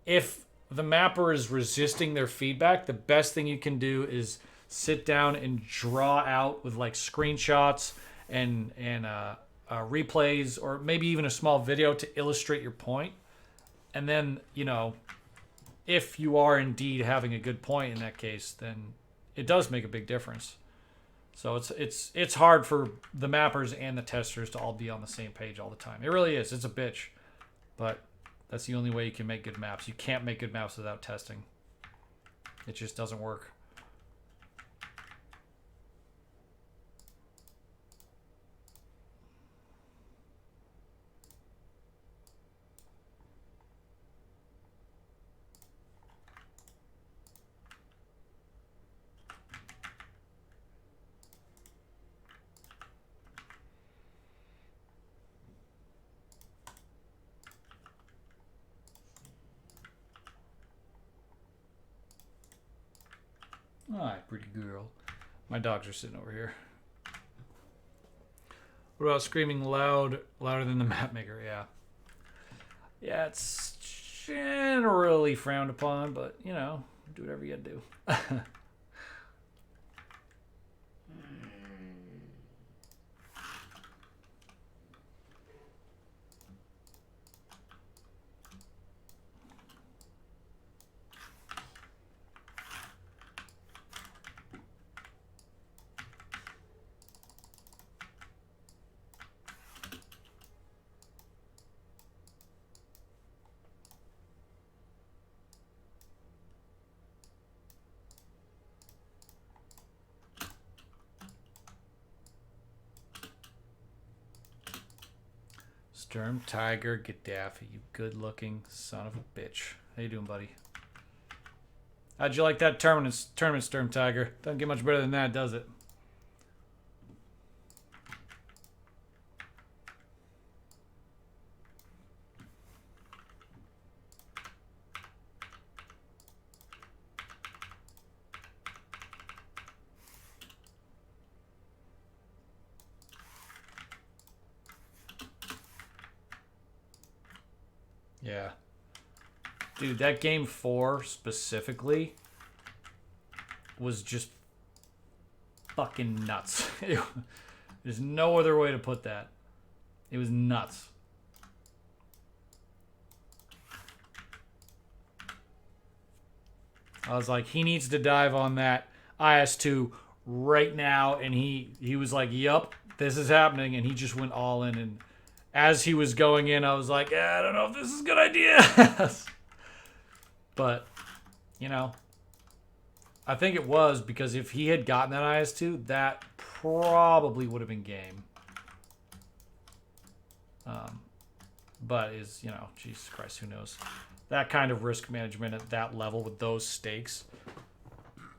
if the mapper is resisting their feedback, the best thing you can do is sit down and draw out with like screenshots and replays, or maybe even a small video to illustrate your point. And then, you know, if you are indeed having a good point in that case, then it does make a big difference. So it's hard for the mappers and the testers to all be on the same page all the time. It really is. It's a bitch. But that's the only way you can make good maps. You can't make good maps without testing. It just doesn't work. Alright, pretty girl. My dogs are sitting over here. What about screaming louder than the map maker? Yeah. Yeah, it's generally frowned upon, but, you know, do whatever you gotta do. Sturm Tiger Gaddafi, you good-looking son of a bitch. How you doing, buddy? How'd you like that tournament, Sturm Tiger? Doesn't get much better than that, does it? Yeah. Dude, that game 4 specifically was just fucking nuts. There's no other way to put that. It was nuts. I was like, he needs to dive on that IS-2 right now, and he was like, yup, this is happening, and he just went all in. And as he was going in, I was like, I don't know if this is a good idea. But, you know, I think it was, because if he had gotten that IS-2, that probably would have been game. But you know, Jesus Christ, who knows? That kind of risk management at that level with those stakes,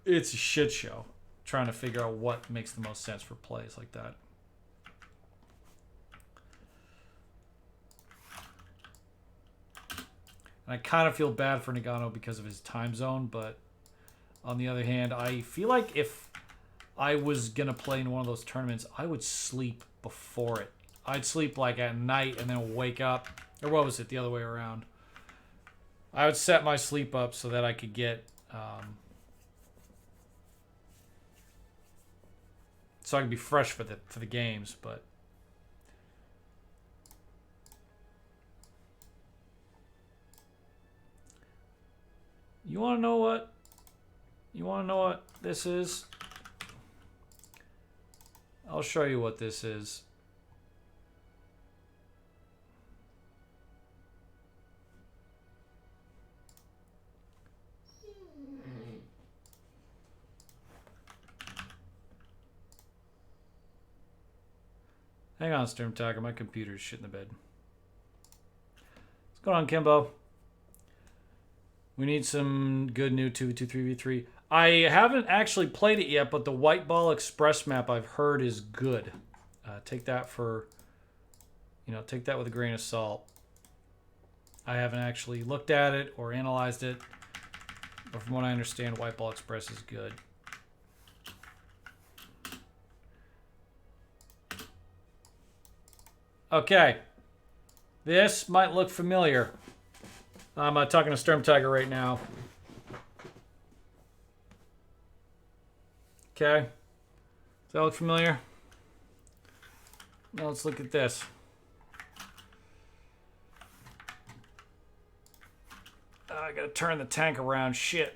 it's a shit show. Trying to figure out what makes the most sense for plays like that. And I kind of feel bad for Nagano because of his time zone, but on the other hand, I feel like if I was going to play in one of those tournaments, I would sleep before it. I'd sleep like at night and then wake up. Or what was it? The other way around. I would set my sleep up so that I could get... so I could be fresh for the games, but... You want to know what? You want to know what this is? I'll show you what this is. Hang on, Storm Tiger. My computer's shit in the bed. What's going on, Kimbo? We need some good new 2v2, 3v3. I haven't actually played it yet, but the White Ball Express map I've heard is good. Take that for, take that with a grain of salt. I haven't actually looked at it or analyzed it, but from what I understand, White Ball Express is good. Okay. This might look familiar. I'm talking to Storm Tiger right now. Okay. Does that look familiar? Now let's look at this. I gotta turn the tank around. Shit.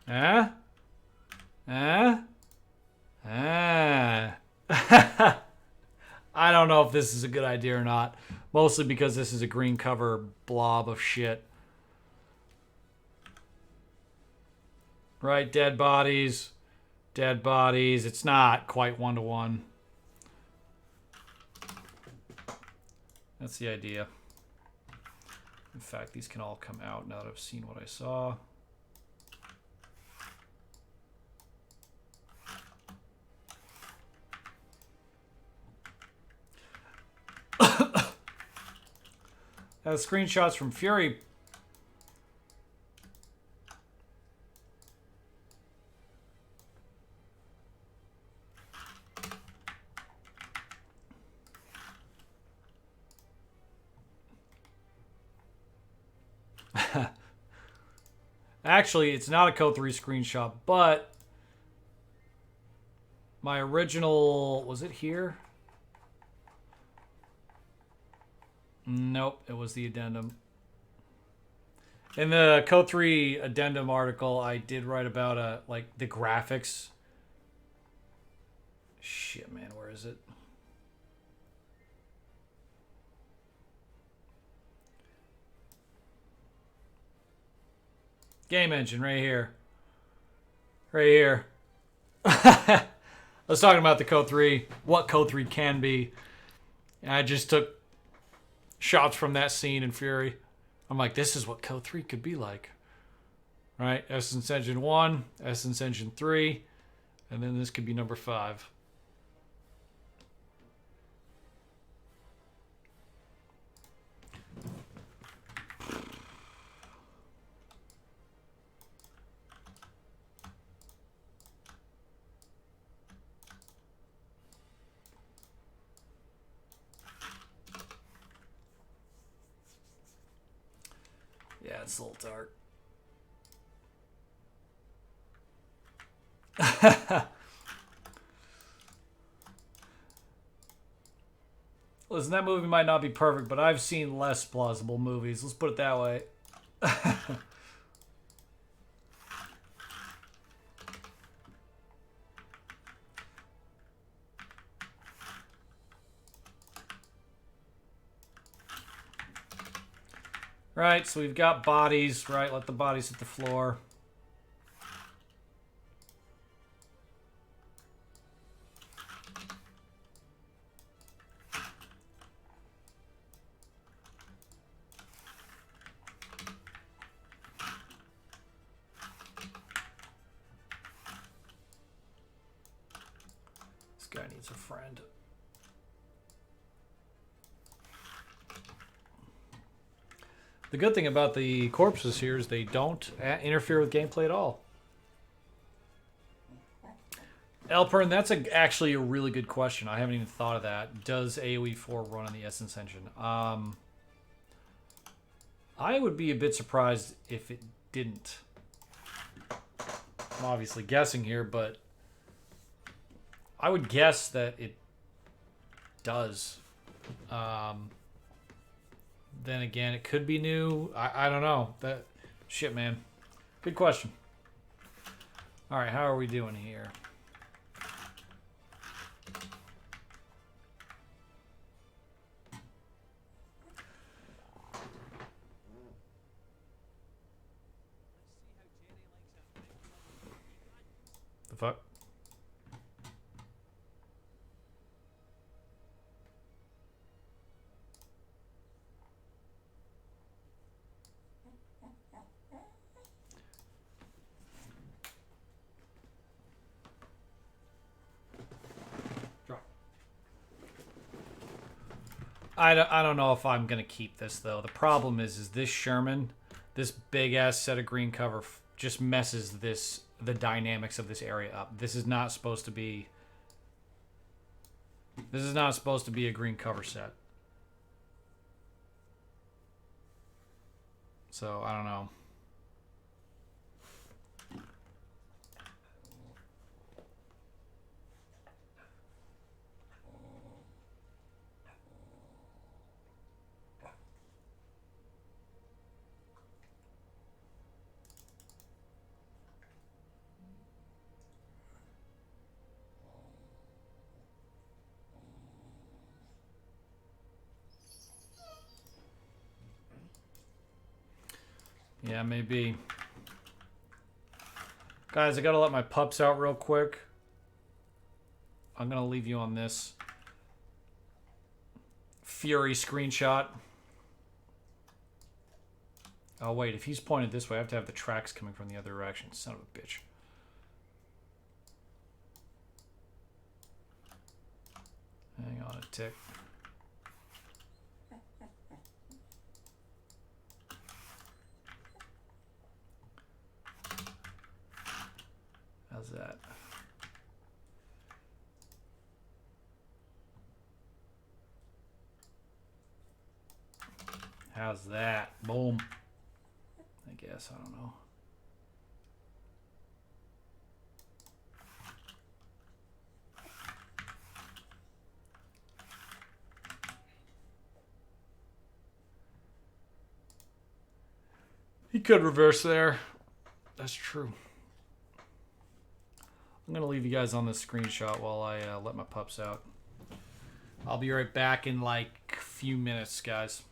Huh? Huh? Ah. I don't know if this is a good idea or not. Mostly because this is a green cover blob of shit. Right, dead bodies. Dead bodies. It's not quite one-to-one. That's the idea. In fact, these can all come out now that I've seen what I saw. Screenshots from Fury. Actually, it's not a Code 3 screenshot, but my original... Was it here? Nope, it was the addendum. In the Code 3 addendum article, I did write about like the graphics. Shit, man, where is it? Game engine, right here. Right here. I was talking about the Code 3, what Code 3 can be. And I just took shots from that scene in Fury. I'm like, this is what Code 3 could be like. Right? Essence Engine 1, Essence Engine 3, and then this could be number 5. Yeah, it's a little dark. Listen, that movie might not be perfect, but I've seen less plausible movies. Let's put it that way. Right, so we've got bodies, right? Let the bodies hit the floor. It's a friend. The good thing about the corpses here is they don't interfere with gameplay at all. Elpern, that's actually a really good question. I haven't even thought of that. Does AoE 4 run on the Essence engine? I would be a bit surprised if it didn't. I'm obviously guessing here, but I would guess that it does. Then again, it could be new. I don't know. Shit, man. Good question. All right, how are we doing here? The fuck? I don't know if I'm gonna keep this though. The problem is this Sherman, this big ass set of green cover just messes the dynamics of this area up. This is not supposed to be. This is not supposed to be a green cover set. So I don't know. Yeah, maybe. Guys, I gotta let my pups out real quick. I'm gonna leave you on this Fury screenshot. Oh wait, if he's pointed this way, I have to have the tracks coming from the other direction. Son of a bitch. Hang on a tick. How's that? How's that? Boom. I guess, I don't know. He could reverse there. That's true. I'm going to leave you guys on this screenshot while I let my pups out. I'll be right back in like a few minutes, guys.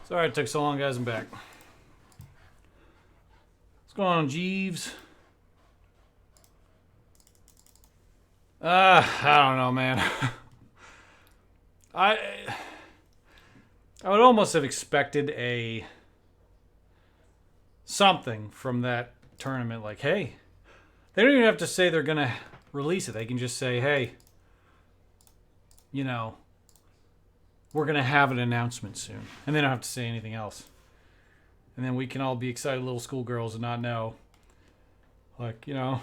Sorry it took so long, guys. I'm back. What's going on, Jeeves? I don't know, man. I would almost have expected something from that tournament. Like, hey, they don't even have to say they're gonna release it. They can just say, hey, you know, we're gonna have an announcement soon, and they don't have to say anything else. And then we can all be excited little schoolgirls and not know, like, you know.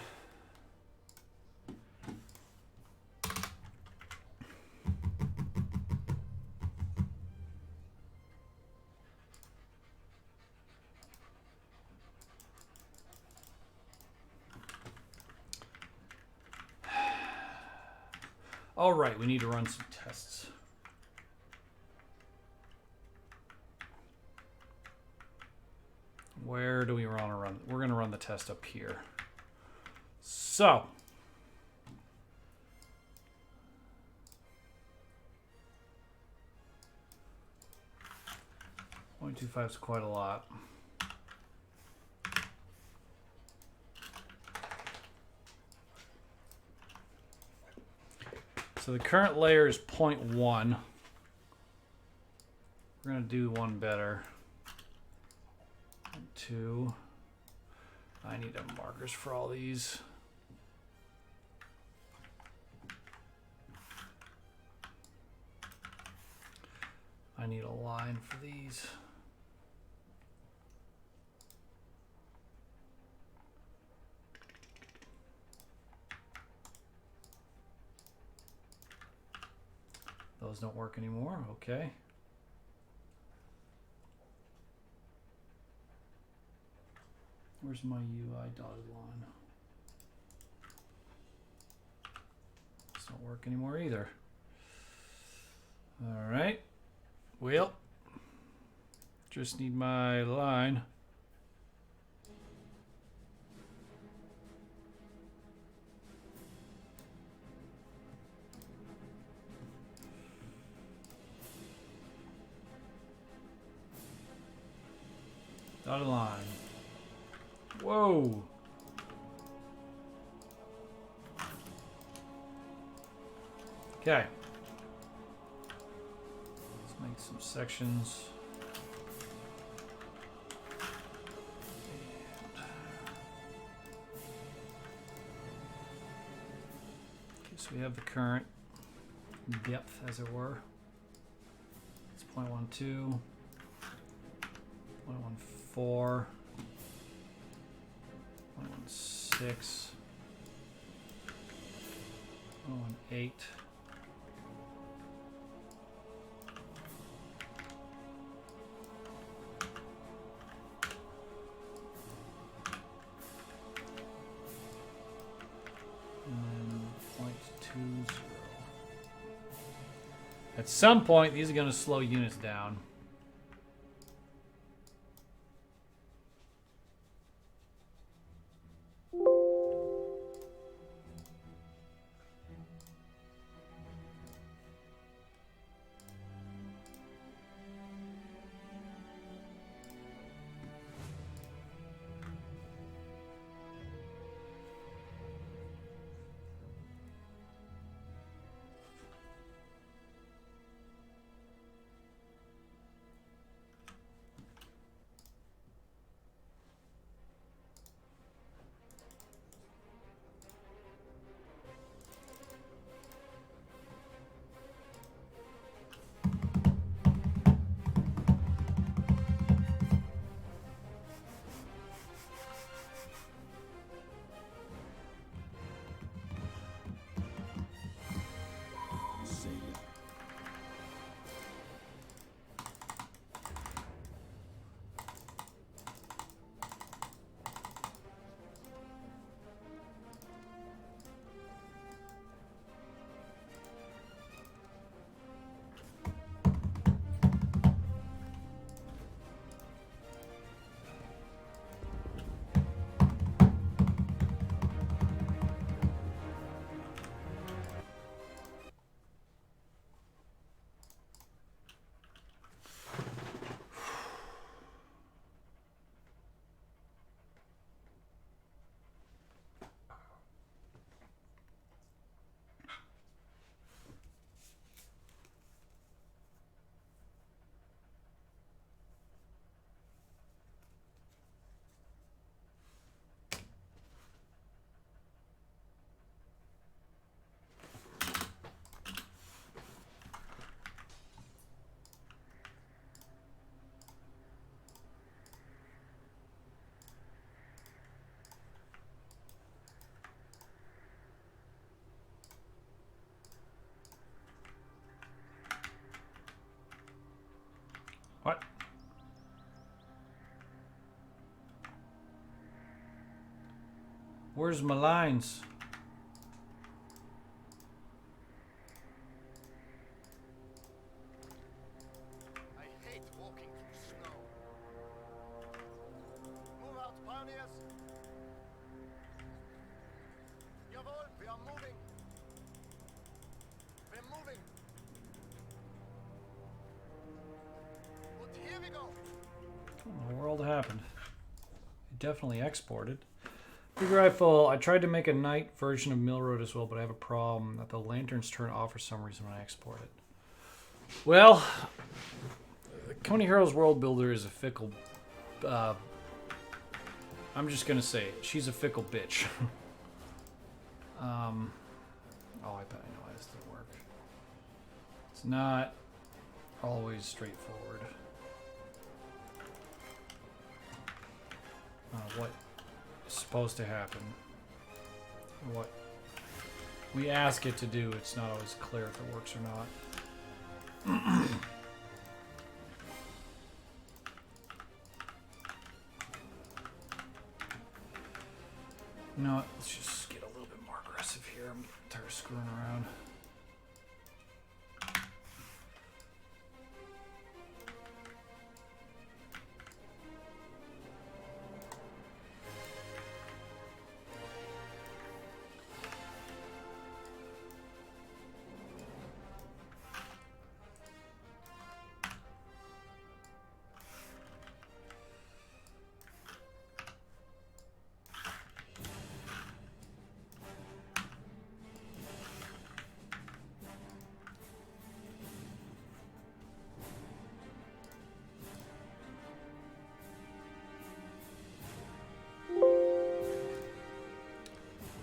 All right, we need to run some tests. Where do we want to run? We're going to run the test up here. So, 0.25 is quite a lot. So the current layer is 0.1. We're going to do one better. 2. I need markers for all these. I need a line for these. Those don't work anymore. Okay. Where's my UI dotted line? This don't work anymore either. All right. Well, just need my line. Dotted line. Whoa. Okay. Let's make some sections. Okay, so we have the current depth, as it were. It's 0.12, 0.14. 1.16, 1.18. And then 0.20. At some point, these are going to slow units down. Where's my lines?
I hate walking through snow. Move out, pioneers! Jawohl, we are moving! We're moving! And here we go!
What in the world happened? It definitely exported. Big rifle. I tried to make a night version of Mill Road as well, but I have a problem that the lanterns turn off for some reason when I export it. Well, Coney Heroes World Builder is a fickle. I'm just gonna say it. She's a fickle bitch. Oh, I bet I know why this didn't work. It's not always straightforward. What is supposed to happen? What we ask it to do, it's not always clear if it works or not. You know what? Let's just get a little bit more aggressive here. I'm tired of screwing around.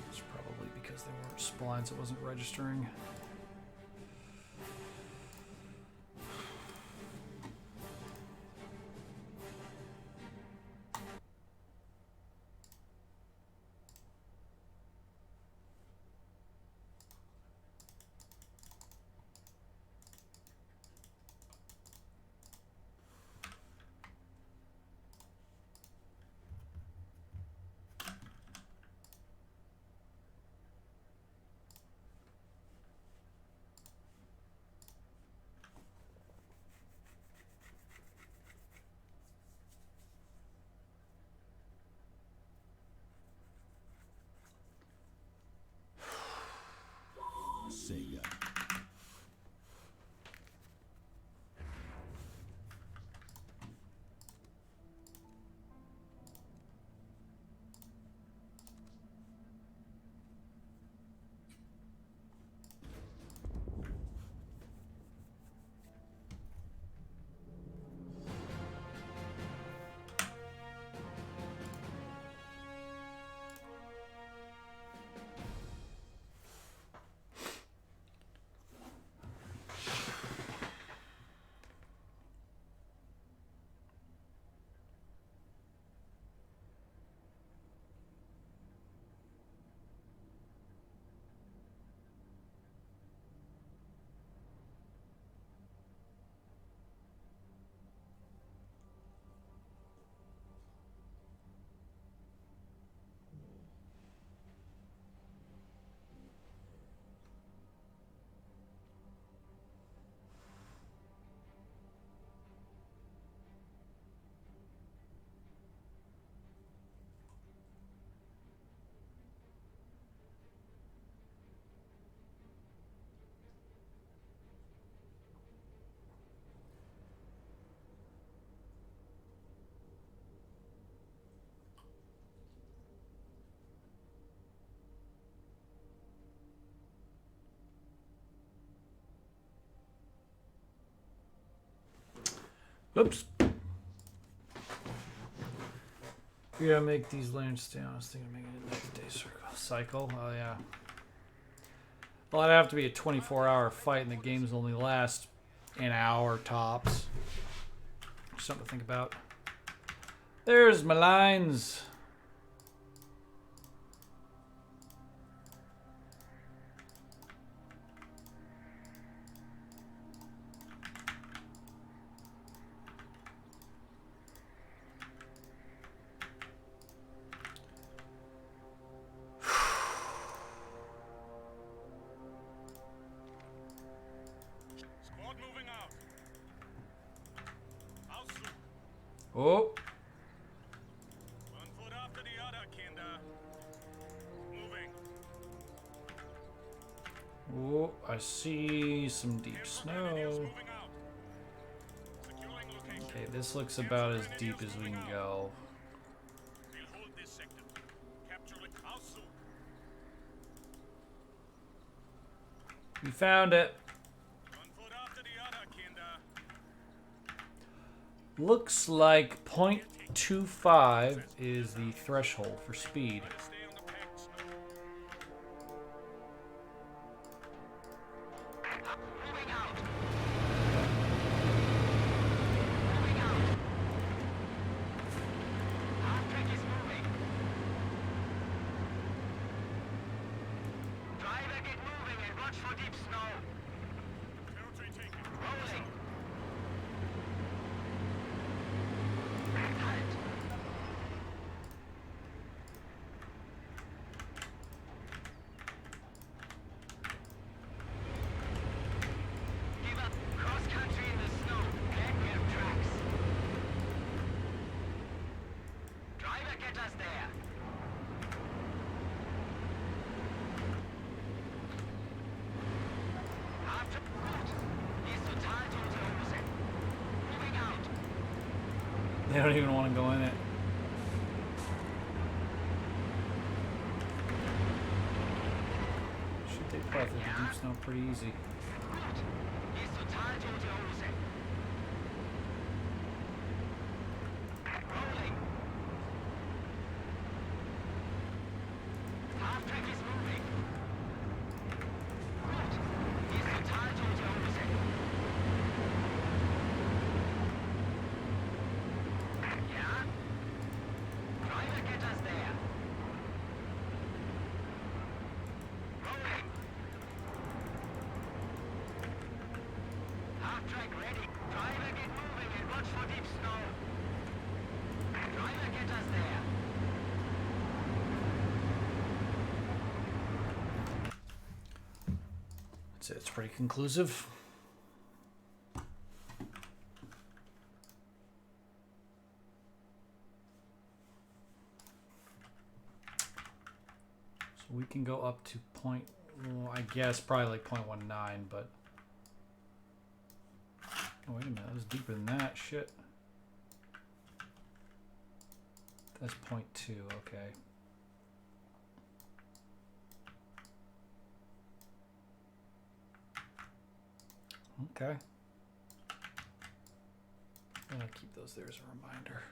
It's probably because there weren't splines, it wasn't registering.
Sega.
Oops. We gotta make these lands down. I was thinking of making it next day cycle. Oh yeah. Well, it'd have to be a 24-hour fight, and the games only last an hour tops. Something to think about. There's my lines. Oh.
One foot after the other, Kinder. Moving.
Oh, I see some deep snow.
Moving out. Securing location.
Okay, this looks about as deep as we can go.
We'll hold this sector. Capture it. How soon?
We found it.
One foot after the other, Kinder.
Looks like 0.25 is the threshold for speed.
Stay on the packed snow.
Moving out. Moving out. Half track is moving. Driver, get moving and watch for deep snow.
Territory taken.
Rolling. Halt. Give up. Cross country in the snow. Then we have tracks. Driver, get us there. Half gut. Die ist total tote Hose. Moving out.
They don't even want to go in it. Should take part of the deep snow pretty easy.
Gut. Die ist total tote Hose. Rolling. Half track is moving. Gut. Die ist total tote Hose. Ja? Driver, get us there. Rolling. Half track ready. Driver, get moving and watch for deep snow. Driver, get us there.
That's it. It's pretty conclusive. So we can go up to point, well, I guess probably like 0.19, but oh, wait a minute, that was deeper than that. Shit. That's 0.2, okay. Okay. And I'll keep those there as a reminder.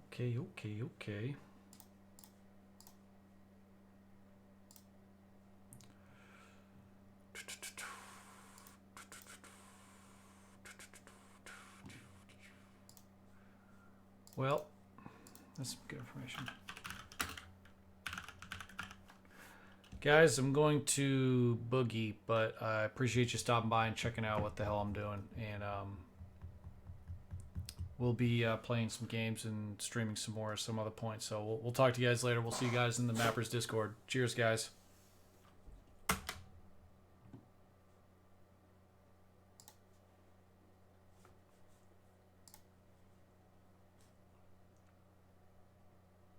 Okay. Well, that's some good information. Guys, I'm going to boogie, but I appreciate you stopping by and checking out what the hell I'm doing. And we'll be playing some games and streaming some more at some other point. So we'll talk to you guys later. We'll see you guys in the Mappers Discord. Cheers, guys.